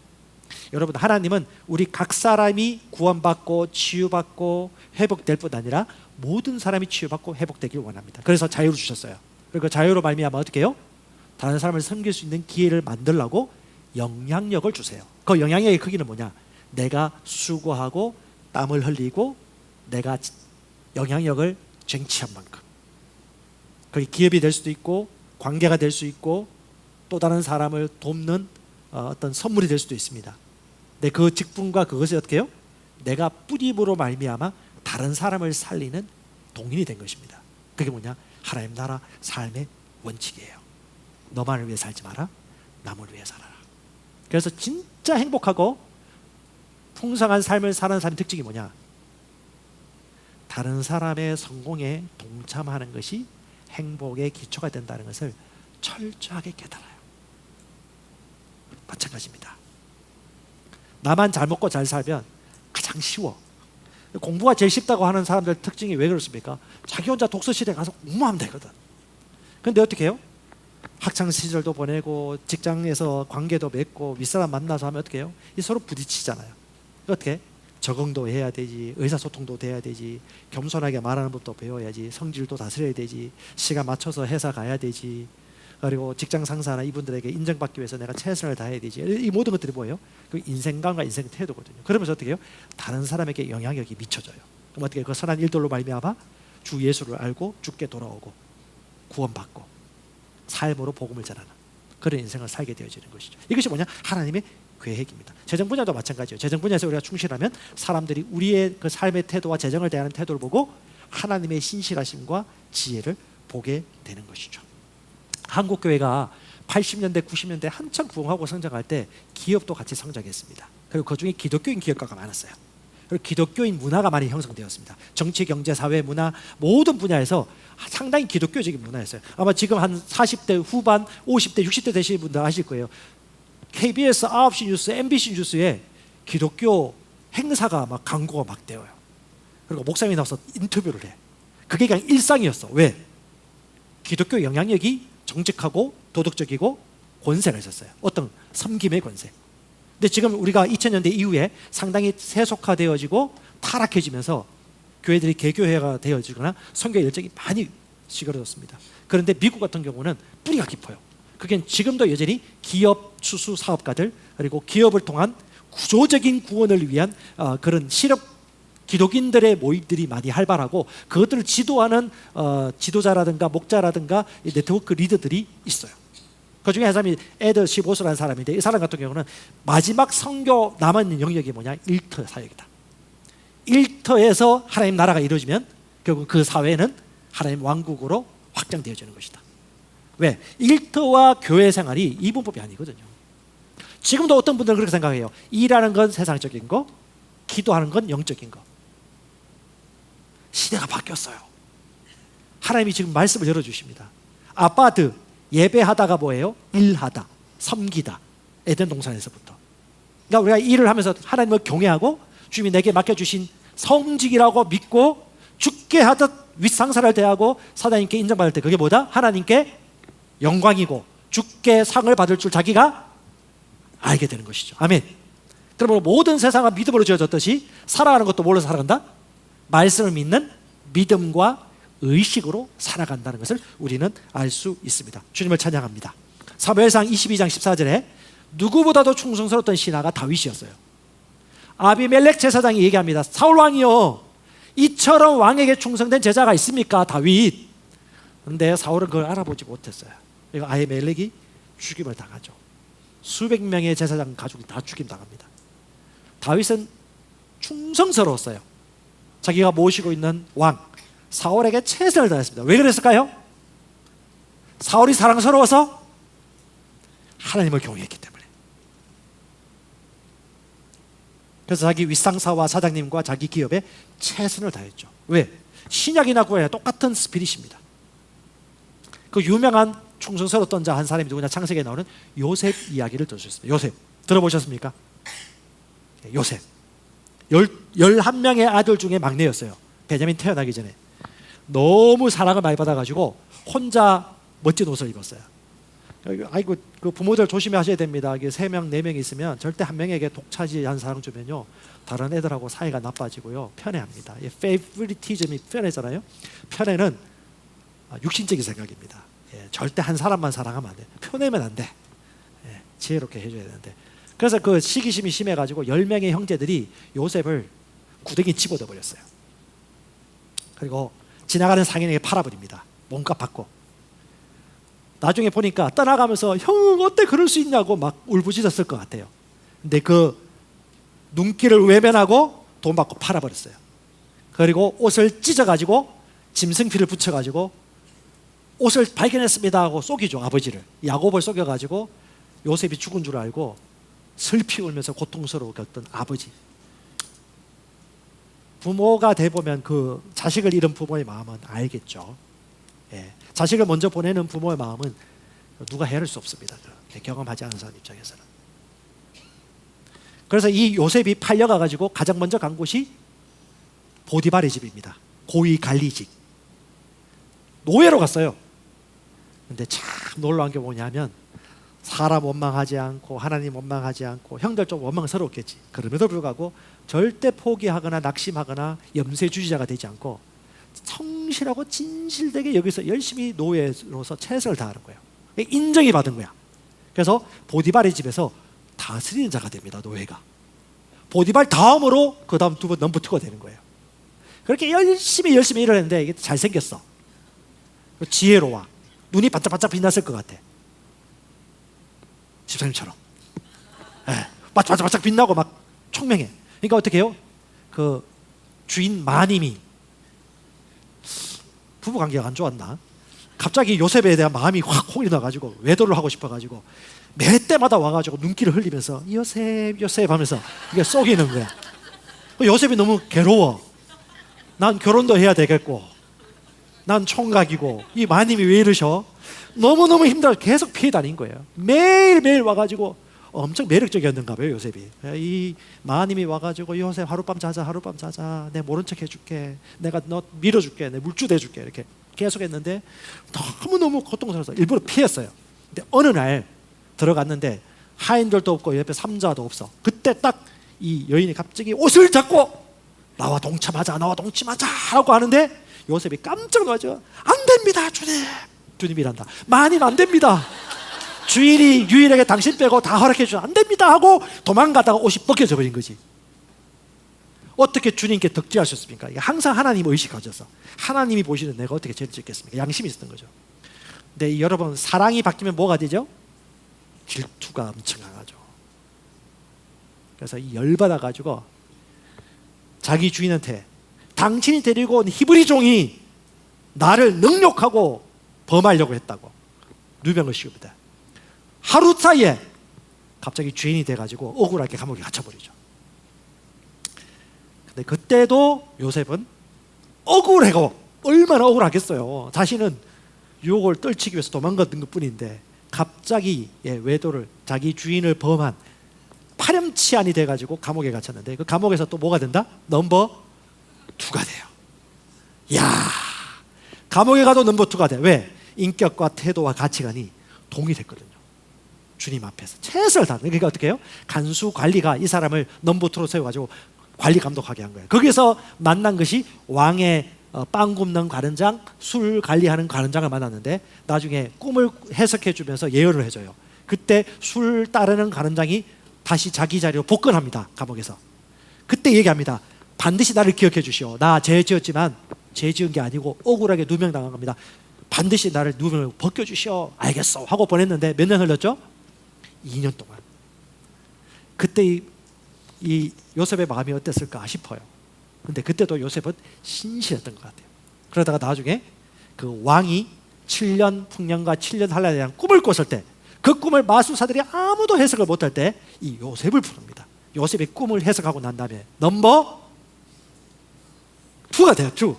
여러분, 하나님은 우리 각 사람이 구원받고 치유받고 회복될 뿐 아니라 모든 사람이 치유받고 회복되길 원합니다. 그래서 자유를 주셨어요. 그리고 자유로 말미암아 어떻게 해요? 다른 사람을 섬길 수 있는 기회를 만들라고 영향력을 주세요. 그 영향력의 크기는 뭐냐? 내가 수고하고 땀을 흘리고 내가 영향력을 쟁취한 만큼, 그게 기업이 될 수도 있고 관계가 될 수 있고 또 다른 사람을 돕는 어떤 선물이 될 수도 있습니다. 근데 그 직분과 그것이 어떻게 해요? 내가 뿌림으로 말미암아 다른 사람을 살리는 동인이 된 것입니다. 그게 뭐냐? 하나님 나라 삶의 원칙이에요. 너만을 위해 살지 마라, 남을 위해 살아라. 그래서 진짜 행복하고 풍성한 삶을 사는 사람의 특징이 뭐냐? 다른 사람의 성공에 동참하는 것이 행복의 기초가 된다는 것을 철저하게 깨달아요. 마찬가지입니다. 나만 잘 먹고 잘 살면 가장 쉬워. 공부가 제일 쉽다고 하는 사람들 특징이 왜 그렇습니까? 자기 혼자 독서실에 가서 공부하면 되거든. 근데 어떻게 해요? 학창시절도 보내고 직장에서 관계도 맺고 윗사람 만나서 하면 어떻게 해요? 이 서로 부딪히잖아요. 어떻게? 적응도 해야 되지, 의사소통도 돼야 되지, 겸손하게 말하는 법도 배워야지, 성질도 다스려야 되지, 시간 맞춰서 회사 가야 되지, 그리고 직장 상사나 이분들에게 인정받기 위해서 내가 최선을 다해야 되지. 이 모든 것들이 뭐예요? 그 인생관과 인생 태도거든요. 그러면서 어떻게 해요? 다른 사람에게 영향력이 미쳐져요. 그럼 어떻게 해요? 그 선한 일들로 말미암아 주 예수를 알고 죽게 돌아오고 구원받고 삶으로 복음을 전하는 그런 인생을 살게 되어지는 것이죠. 이것이 뭐냐? 하나님의 계획입니다. 재정 분야도 마찬가지예요. 재정 분야에서 우리가 충실하면 사람들이 우리의 그 삶의 태도와 재정을 대하는 태도를 보고 하나님의 신실하심과 지혜를 보게 되는 것이죠. 한국 교회가 80년대, 90년대 한참 부흥하고 성장할 때 기업도 같이 성장했습니다. 그리고 그중에 기독교인 기업가가 많았어요. 그리고 기독교인 문화가 많이 형성되었습니다. 정치, 경제, 사회, 문화 모든 분야에서 상당히 기독교적인 문화였어요. 아마 지금 한 40대 후반, 50대, 60대 되시는 분들 아실 거예요. KBS 9시 뉴스, MBC 뉴스에 기독교 행사가 막 광고가 막 되어요. 그리고 목사님이 나와서 인터뷰를 해. 그게 그냥 일상이었어. 왜? 기독교 영향력이 정직하고 도덕적이고 권세가 있었어요. 어떤 섬김의 권세. 근데 지금 우리가 2000년대 이후에 상당히 세속화되어지고 타락해지면서 교회들이 개교회가 되어지거나 선교 일정이 많이 시끄러졌습니다. 그런데 미국 같은 경우는 뿌리가 깊어요. 그게 지금도 여전히 기업 추수 사업가들 그리고 기업을 통한 구조적인 구원을 위한 그런 실업 기독인들의 모임들이 많이 활발하고 그것들을 지도하는 지도자라든가 목자라든가 네트워크 리더들이 있어요. 그중에 한 사람이 에드 시보스라는 사람인데 이 사람 같은 경우는 마지막 선교 남아있는 영역이 뭐냐? 일터 사역이다. 일터에서 하나님 나라가 이루어지면 결국 그 사회는 하나님 왕국으로 확장되어지는 것이다. 왜? 일터와 교회 생활이 이분법이 아니거든요. 지금도 어떤 분들은 그렇게 생각해요. 일하는 건 세상적인 거, 기도하는 건 영적인 거. 시대가 바뀌었어요. 하나님이 지금 말씀을 열어주십니다. 아빠드 예배하다가 뭐예요? 일하다, 섬기다. 에덴 동산에서부터. 그러니까 우리가 일을 하면서 하나님을 경외하고 주님이 내게 맡겨주신 성직이라고 믿고 죽게 하듯 윗상사를 대하고 사장님께 인정받을 때 그게 뭐다? 하나님께 영광이고 죽게 상을 받을 줄 자기가 알게 되는 것이죠. 아멘. 그러므로 모든 세상은 믿음으로 지어졌듯이 살아가는 것도 뭘로 살아간다? 말씀을 믿는 믿음과 의식으로 살아간다는 것을 우리는 알 수 있습니다. 주님을 찬양합니다. 사무엘상 22장 14절에 누구보다도 충성스러웠던 신하가 다윗이었어요. 아비멜렉 제사장이 얘기합니다. 사울 왕이요, 이처럼 왕에게 충성된 제자가 있습니까? 다윗. 그런데 사울은 그걸 알아보지 못했어요. 그리고 아비멜렉이 죽임을 당하죠. 수백 명의 제사장 가족이 다 죽임당합니다. 다윗은 충성스러웠어요. 자기가 모시고 있는 왕 사울에게 최선을 다했습니다. 왜 그랬을까요? 사울이 사랑스러워서? 하나님을 경외했기 때문에. 그래서 자기 윗상사와 사장님과 자기 기업에 최선을 다했죠. 왜? 신약이나 구약이나 똑같은 스피릿입니다. 그 유명한 충성스러웠던 자 한 사람이 누구냐? 창세기에 나오는 요셉 이야기를 들으셨습니다. 요셉 들어보셨습니까? 요셉 11명의 아들 중에 막내였어요. 베냐민 태어나기 전에. 너무 사랑을 많이 받아가지고 혼자 멋진 옷을 입었어요. 아이고, 그 부모들 조심하셔야 됩니다. 이게 3명, 4명 있으면 절대 한 명에게 독차지한 사랑 주면요, 다른 애들하고 사이가 나빠지고요, 편애합니다. 페이브리티즘이 편애잖아요. 편애는 육신적인 생각입니다. 절대 한 사람만 사랑하면 안 돼. 편애면 안 돼. 지혜롭게 해줘야 되는데. 그래서 그 시기심이 심해가지고 10명의 형제들이 요셉을 구덩이에 집어넣어 버렸어요. 그리고 지나가는 상인에게 팔아버립니다. 몸값 받고. 나중에 보니까 떠나가면서 형 어때 그럴 수 있냐고 막 울부짖었을 것 같아요. 근데 그 눈길을 외면하고 돈 받고 팔아버렸어요. 그리고 옷을 찢어가지고 짐승피를 붙여가지고 옷을 발견했습니다 하고 속이죠. 아버지를. 야곱을 속여가지고 요셉이 죽은 줄 알고 슬피 울면서 고통스러워 겪던 아버지. 부모가 돼보면 그 자식을 잃은 부모의 마음은 알겠죠. 자식을 먼저 보내는 부모의 마음은 누가 헤아릴 수 없습니다. 경험하지 않은 사람 입장에서는. 그래서 이 요셉이 팔려가가지고 가장 먼저 간 곳이 보디발의 집입니다. 고위 관리직. 노예로 갔어요. 근데 참 놀라운 게 뭐냐면 사람 원망하지 않고 하나님 원망하지 않고 형들 좀 원망스러웠겠지. 그럼에도 불구하고 절대 포기하거나 낙심하거나 염세주의자가 되지 않고 성실하고 진실되게 여기서 열심히 노예로서 최선을 다하는 거예요. 인정이 받은 거야. 그래서 보디발의 집에서 다스리는 자가 됩니다. 노예가. 보디발 다음으로 그 다음 두 번 넘버투가 되는 거예요. 그렇게 열심히 일을 했는데 이게 잘생겼어. 지혜로워. 눈이 반짝반짝 빛났을 것 같아. 집사님처럼. 반짝반짝 빛나고 막 총명해. 그러니까 어떻게 해요? 그 주인 마님이 부부관계가 안 좋았나? 갑자기 요셉에 대한 마음이 확 홍이 나가지고 외도를 하고 싶어가지고 매 때마다 와가지고 눈길을 흘리면서 요셉 요셉 하면서 이게 속이는 거야. 요셉이 너무 괴로워. 난 결혼도 해야 되겠고 난 총각이고 이 마님이 왜 이러셔? 너무너무 힘들어. 계속 피해 다닌 거예요. 매일매일 와가지고 엄청 매력적이었는가 봐요, 요셉이. 이 마님이 와가지고 요셉 하룻밤 자자, 하룻밤 자자. 내 모른 척 해줄게. 내가 너 밀어줄게. 내 물주 대줄게. 이렇게 계속 했는데 너무너무 고통스러워서 일부러 피했어요. 근데 어느 날 들어갔는데 하인들도 없고 옆에 삼자도 없어. 그때 딱 이 여인이 갑자기 옷을 잡고 나와 동침하자, 나와 동침하자 하고 하는데 요셉이 깜짝 놀라죠. 안 됩니다, 주님. 주님이란다. 마님 안 됩니다. 주인이 유일하게 당신 빼고 다 허락해 주셔. 안 됩니다 하고 도망가다가 옷이 벗겨져 버린 거지. 어떻게 주님께 덕지하셨습니까? 항상 하나님 의식하셔서 하나님이 보시는 내가 어떻게 죄를 짓겠습니까? 양심이 있었던 거죠. 근데 여러분, 사랑이 바뀌면 뭐가 되죠? 질투가 엄청 강하죠. 그래서 열받아가지고 자기 주인한테 당신이 데리고 온 히브리 종이 나를 능욕하고 범하려고 했다고 누명을 씌웁니다. 하루 사이에 갑자기 죄인이 돼가지고 억울하게 감옥에 갇혀버리죠. 근데 그때도 요셉은 억울하고 얼마나 억울하겠어요. 자신은 유혹을 떨치기 위해서 도망갔던 것뿐인데 갑자기 외도를 자기 주인을 범한 파렴치한이 돼가지고 감옥에 갇혔는데 그 감옥에서 또 뭐가 된다? 넘버 2가 돼요. 야, 감옥에 가도 넘버 2가 돼. 왜? 인격과 태도와 가치관이 동일했거든요. 주님 앞에서 최선을 다하는. 그러니까 어떻게 해요? 간수 관리가 이 사람을 넘버 2로 세워가지고 관리 감독하게 한 거예요. 거기서 만난 것이 왕의 빵 굽는 관원장, 술 관리하는 관원장을 만났는데 나중에 꿈을 해석해 주면서 예언을 해줘요. 그때 술 따르는 관원장이 다시 자기 자리로 복권합니다. 감옥에서. 그때 얘기합니다. 반드시 나를 기억해 주시오. 나 죄 지었지만 죄 지은 게 아니고 억울하게 누명당한 겁니다. 반드시 나를 누명을 벗겨주시오. 알겠어 하고 보냈는데 몇 년 흘렀죠? 2년 동안. 그때 이 요셉의 마음이 어땠을까 싶어요. 근데 그때도 요셉은 신실했던 것 같아요. 그러다가 나중에 그 왕이 7년 풍년과 7년 한란에 대한 꿈을 꿨을 때 그 꿈을 마술사들이 아무도 해석을 못할 때 이 요셉을 부릅니다. 요셉이 꿈을 해석하고 난 다음에 넘버 2가 돼요. 2.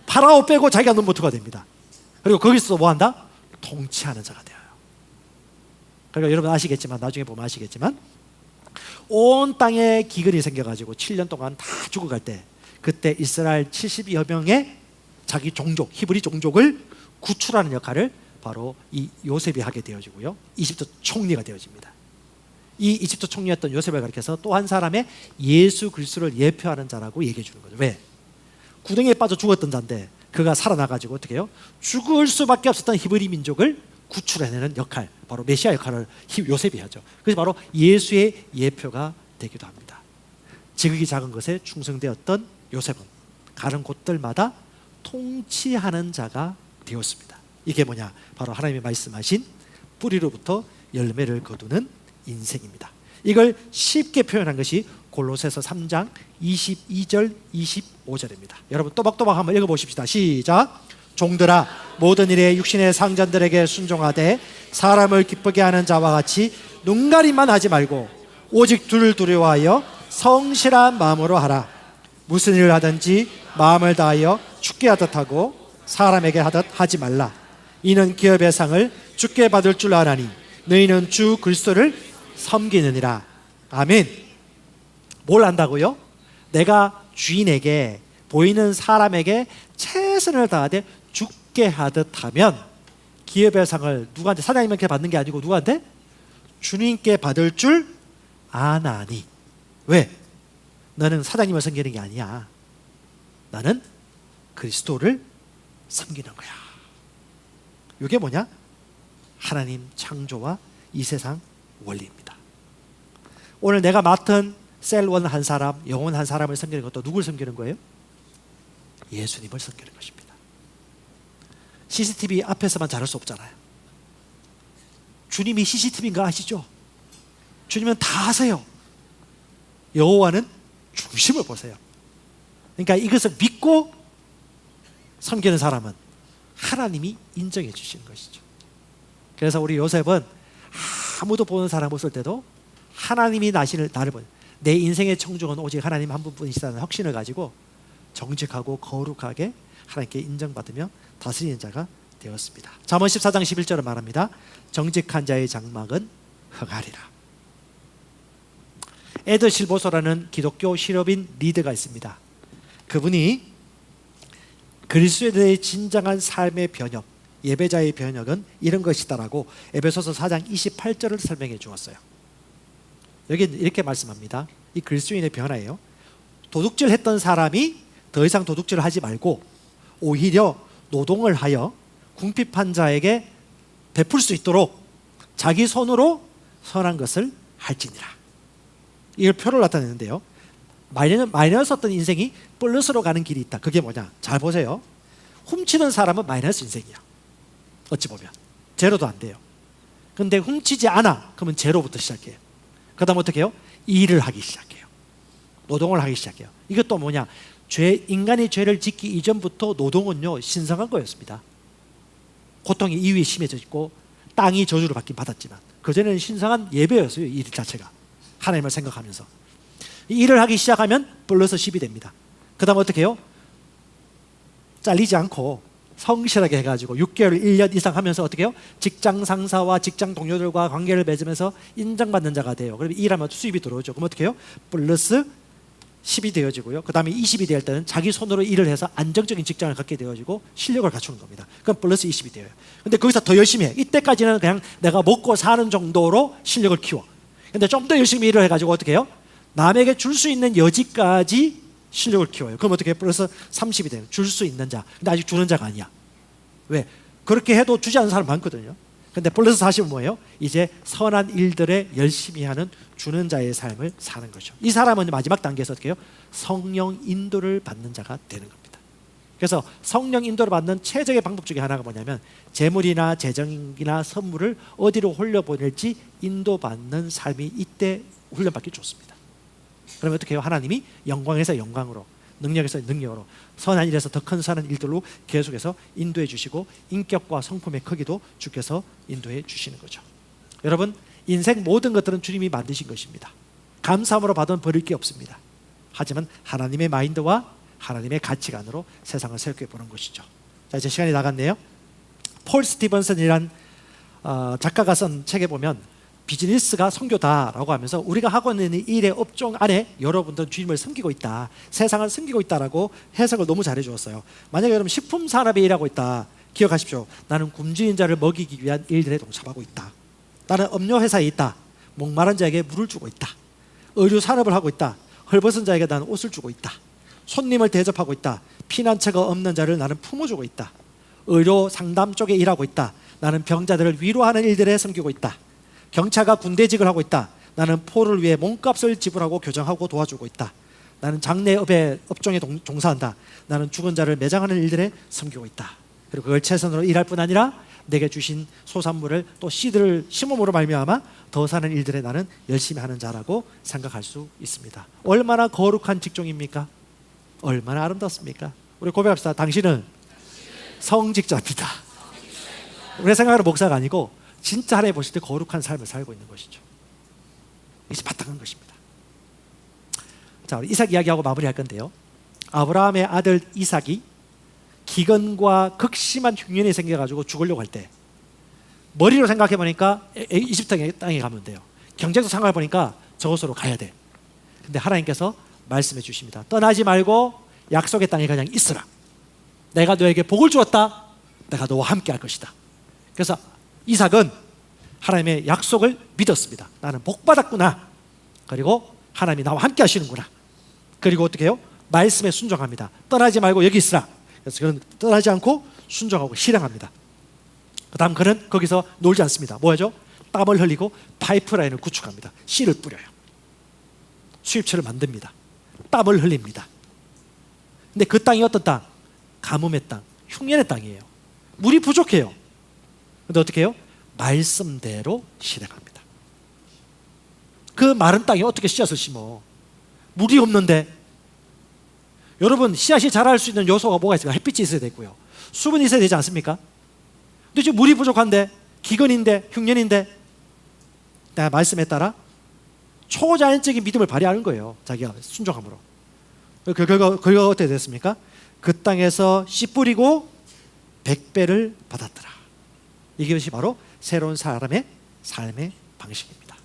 파라오 빼고 자기가 넘버 2가 됩니다. 그리고 거기서 뭐 한다? 통치하는 자가 돼요. 그러니까 여러분 아시겠지만, 나중에 보면 아시겠지만 온 땅에 기근이 생겨가지고 7년 동안 다 죽어갈 때 그때 이스라엘 70여 명의 자기 종족, 히브리 종족을 구출하는 역할을 바로 이 요셉이 하게 되어지고요. 이집트 총리가 되어집니다. 이 이집트 총리였던 요셉을 가리켜서 또 한 사람의 예수 그리스도를 예표하는 자라고 얘기해 주는 거죠. 왜? 구덩이에 빠져 죽었던 자인데 그가 살아나가지고 어떻게 해요? 죽을 수밖에 없었던 히브리 민족을 구출해내는 역할, 바로 메시아 역할을 요셉이 하죠. 그래서 바로 예수의 예표가 되기도 합니다. 지극히 작은 것에 충성되었던 요셉은 가는 곳들마다 통치하는 자가 되었습니다. 이게 뭐냐? 바로 하나님이 말씀하신 뿌리로부터 열매를 거두는 인생입니다. 이걸 쉽게 표현한 것이 골로새서 3장 22절 25절입니다. 여러분 또박또박 한번 읽어보십시다. 시작. 종들아, 모든 일에 육신의 상전들에게 순종하되 사람을 기쁘게 하는 자와 같이 눈가림만 하지 말고 오직 주를 두려워하여 성실한 마음으로 하라. 무슨 일을 하든지 마음을 다하여 주께 하듯 하고 사람에게 하듯 하지 말라. 이는 기업의 상을 주께 받을 줄 아나니 너희는 주 그리스도를 섬기느니라. 아멘. 뭘 안다고요? 내가 주인에게, 보이는 사람에게 최선을 다하되 주께 하듯 하면 기업의 상을 누구한테, 사장님께 받는 게 아니고 누구한테? 주님께 받을 줄 아나니. 왜? 너는 사장님을 섬기는 게 아니야. 나는 그리스도를 섬기는 거야. 이게 뭐냐? 하나님 창조와 이 세상 원리입니다. 오늘 내가 맡은 셀원 한 사람, 영혼 한 사람을 섬기는 것도 누굴 섬기는 거예요? 예수님을 섬기는 것입니다. CCTV 앞에서만 잘할 수 없잖아요. 주님이 CCTV인가 아시죠? 주님은 다 하세요. 여호와는 중심을 보세요. 그러니까 이것을 믿고 섬기는 사람은 하나님이 인정해 주시는 것이죠. 그래서 우리 요셉은 아무도 보는 사람 없을 때도 하나님이 나를 보는, 내 인생의 청중은 오직 하나님 한 분뿐이시다는 확신을 가지고 정직하고 거룩하게 하나님께 인정받으며 다스리는 자가 되었습니다. 잠언 14장 11절은 말합니다. 정직한 자의 장막은 흥하리라. 에드 실보소라는 기독교 실업인 리더가 있습니다. 그분이 그리스도의 진정한 삶의 변혁, 예배자의 변혁은 이런 것이다라고 에베소서 4장 28절을 설명해 주었어요. 여기 이렇게 말씀합니다. 이 그리스도인의 변화예요. 도둑질 했던 사람이 더 이상 도둑질을 하지 말고 오히려 노동을 하여 궁핍한 자에게 베풀 수 있도록 자기 손으로 선한 것을 할지니라. 이걸 표를 나타내는데요. 마이너스였던 인생이 플러스로 가는 길이 있다. 그게 뭐냐? 잘 보세요. 훔치는 사람은 마이너스 인생이야. 어찌 보면 제로도 안 돼요. 근데 훔치지 않아. 그러면 제로부터 시작해요. 그 다음 어떻게 해요? 일을 하기 시작해요. 노동을 하기 시작해요. 이것도 뭐냐? 인간이 죄를 짓기 이전부터 노동은요 신성한 거였습니다. 고통이 이후에 심해져 있고 땅이 저주를 받긴 받았지만 그전에는 신성한 예배였어요. 일 자체가 하나님을 생각하면서 일을 하기 시작하면 플러스 10이 됩니다. 그 다음 어떻게 해요? 잘리지 않고 성실하게 해가지고 6개월 1년 이상 하면서 어떻게 해요? 직장 상사와 직장 동료들과 관계를 맺으면서 인정받는 자가 돼요. 그러면 일하면 수입이 들어오죠. 그럼 어떻게 해요? 플러스 10이 되어지고요. 그 다음에 20이 될 때는 자기 손으로 일을 해서 안정적인 직장을 갖게 되어지고 실력을 갖추는 겁니다. 그럼 플러스 20이 돼요. 근데 거기서 더 열심히 해. 이때까지는 그냥 내가 먹고 사는 정도로 실력을 키워. 근데 좀 더 열심히 일을 해가지고 어떻게 해요? 남에게 줄 수 있는 여지까지 실력을 키워요. 그럼 어떻게 해요? 플러스 30이 돼요. 줄 수 있는 자. 근데 아직 주는 자가 아니야. 왜? 그렇게 해도 주지 않는 사람 많거든요. 근데 플러스 40은 뭐예요? 이제 선한 일들에 열심히 하는 주는 자의 삶을 사는 거죠. 이 사람은 마지막 단계에서 어떻게 해요? 성령 인도를 받는 자가 되는 겁니다. 그래서 성령 인도를 받는 최적의 방법 중에 하나가 뭐냐면 재물이나 재정이나 선물을 어디로 홀려보낼지 인도받는 삶이 이때 훈련받기 좋습니다. 그러면 어떻게 해요? 하나님이 영광에서 영광으로, 능력에서 능력으로, 선한 일에서 더 큰 선한 일들로 계속해서 인도해 주시고 인격과 성품의 크기도 주께서 인도해 주시는 거죠. 여러분, 인생 모든 것들은 주님이 만드신 것입니다. 감사함으로 받으면 버릴 게 없습니다. 하지만 하나님의 마인드와 하나님의 가치관으로 세상을 살펴보는 것이죠. 자, 이제 시간이 나갔네요. 폴 스티븐슨이란 작가가 쓴 책에 보면 비즈니스가 선교다라고 하면서 우리가 하고 있는 일의 업종 안에 여러분들은 주님을 섬기고 있다, 세상을 섬기고 있다라고 해석을 너무 잘해 주었어요. 만약에 여러분 식품 산업에 일하고 있다, 기억하십시오. 나는 굶주린 자를 먹이기 위한 일들에 동참하고 있다. 나는 음료 회사에 있다. 목마른 자에게 물을 주고 있다. 의류 산업을 하고 있다. 헐벗은 자에게 나는 옷을 주고 있다. 손님을 대접하고 있다. 피난처가 없는 자를 나는 품어주고 있다. 의료 상담 쪽에 일하고 있다. 나는 병자들을 위로하는 일들에 섬기고 있다. 경차가 군대직을 하고 있다. 나는 포를 위해 몸값을 지불하고 교정하고 도와주고 있다. 나는 장례업의 업종에 종사한다. 나는 죽은 자를 매장하는 일들에 섬기고 있다. 그리고 그걸 최선으로 일할 뿐 아니라 내게 주신 소산물을 또 씨들을 심음으로 말미암아 더 사는 일들에 나는 열심히 하는 자라고 생각할 수 있습니다. 얼마나 거룩한 직종입니까? 얼마나 아름답습니까? 우리 고백합시다. 당신은 성직자입니다. 우리 생각으로 목사가 아니고 진짜 하나님 보실 때 거룩한 삶을 살고 있는 것이죠. 이게 바탕한 것입니다. 자, 우리 이삭 이야기하고 마무리할 건데요. 아브라함의 아들 이삭이 기근과 극심한 흉년이 생겨가지고 죽으려고 할 때 머리로 생각해 보니까 이집트 땅에 가면 돼요. 경제적 상황을 보니까 저곳으로 가야 돼. 근데 하나님께서 말씀해 주십니다. 떠나지 말고 약속의 땅에 그냥 있으라. 내가 너에게 복을 주었다. 내가 너와 함께 할 것이다. 그래서 이삭은 하나님의 약속을 믿었습니다. 나는 복 받았구나. 그리고 하나님이 나와 함께 하시는구나. 그리고 어떻게 해요? 말씀에 순종합니다. 떠나지 말고 여기 있으라. 그래서 그는 떠나지 않고 순종하고 실행합니다. 그 다음 그는 거기서 놀지 않습니다. 뭐하죠? 땀을 흘리고 파이프라인을 구축합니다. 씨를 뿌려요. 수입처를 만듭니다. 땀을 흘립니다. 근데 그 땅이 어떤 땅? 가뭄의 땅, 흉년의 땅이에요. 물이 부족해요. 근데 어떻게 해요? 말씀대로 실행합니다. 그 마른 땅에 어떻게 씨앗을 심어? 물이 없는데. 여러분, 씨앗이 자랄 수 있는 요소가 뭐가 있을까? 햇빛이 있어야 되고요, 수분이 있어야 되지 않습니까? 근데 지금 물이 부족한데, 기근인데, 흉년인데, 내가 말씀에 따라 초자연적인 믿음을 발휘하는 거예요. 자기가 순종함으로. 그 결과가 어떻게 됐습니까? 그 땅에서 씨 뿌리고 100배를 받았더라. 이것이 바로 새로운 사람의 삶의 방식입니다.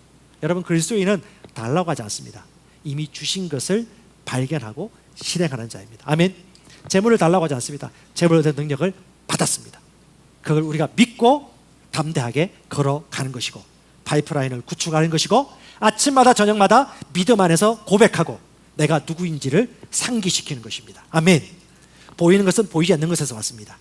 여러분, 그리스도인은 달라고 하지 않습니다. 이미 주신 것을 발견하고 실행하는 자입니다. 아멘. 재물을 달라고 하지 않습니다. 재물에 대한 능력을 받았습니다. 그걸 우리가 믿고 담대하게 걸어가는 것이고, 파이프라인을 구축하는 것이고, 아침마다 저녁마다 믿음 안에서 고백하고 내가 누구인지를 상기시키는 것입니다. 아멘. 보이는 것은 보이지 않는 것에서 왔습니다.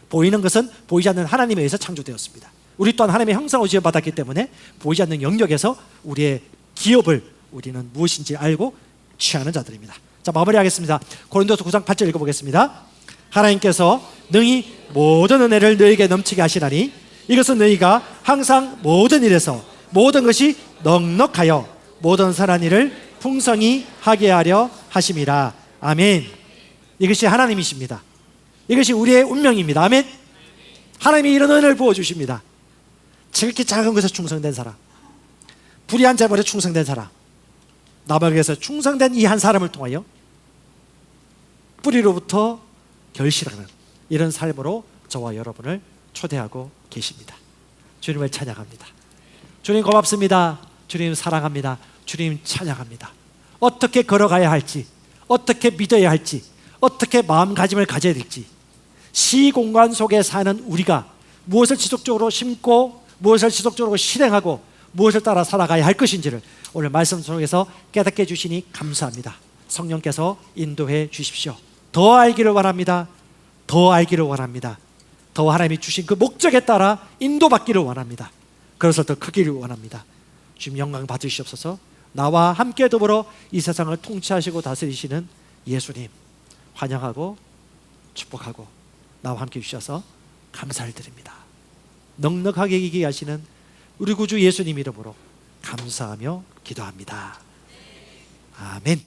보이는 것은 보이지 않는 하나님에 의해서 창조되었습니다. 우리 또한 하나님의 형상으로 지어받았기 때문에 보이지 않는 영역에서 우리의 기업을 우리는 무엇인지 알고 취하는 자들입니다. 자, 마무리하겠습니다. 고린도서 9장 8절 읽어보겠습니다. 하나님께서 능히 모든 은혜를 너희에게 넘치게 하시나니 이것은 너희가 항상 모든 일에서 모든 것이 넉넉하여 모든 선한 일을 풍성히 하게 하려 하심이라. 아멘. 이것이 하나님이십니다. 이것이 우리의 운명입니다. 아멘. 하나님이 이런 은혜를 부어주십니다. 지극히 작은 것에 충성된 사람, 불의한 재물에 충성된 사람, 나무에게서 충성된 이 한 사람을 통하여 뿌리로부터 결실하는 이런 삶으로 저와 여러분을 초대하고 계십니다. 주님을 찬양합니다. 주님 고맙습니다. 주님 사랑합니다. 주님 찬양합니다. 어떻게 걸어가야 할지, 어떻게 믿어야 할지, 어떻게 마음가짐을 가져야 될지, 시공간 속에 사는 우리가 무엇을 지속적으로 심고 무엇을 지속적으로 실행하고 무엇을 따라 살아가야 할 것인지를 오늘 말씀 속에서 깨닫게 해주시니 감사합니다. 성령께서 인도해 주십시오. 더 알기를 원합니다. 더 알기를 원합니다. 더 하나님이 주신 그 목적에 따라 인도받기를 원합니다. 그래서 더 크기를 원합니다. 주님 영광 받으시옵소서. 나와 함께 더불어 이 세상을 통치하시고 다스리시는 예수님 환영하고 축복하고 나와 함께 주셔서 감사를 드립니다. 넉넉하게 이기게 하시는 우리 구주 예수님 이름으로 감사하며 기도합니다. 아멘.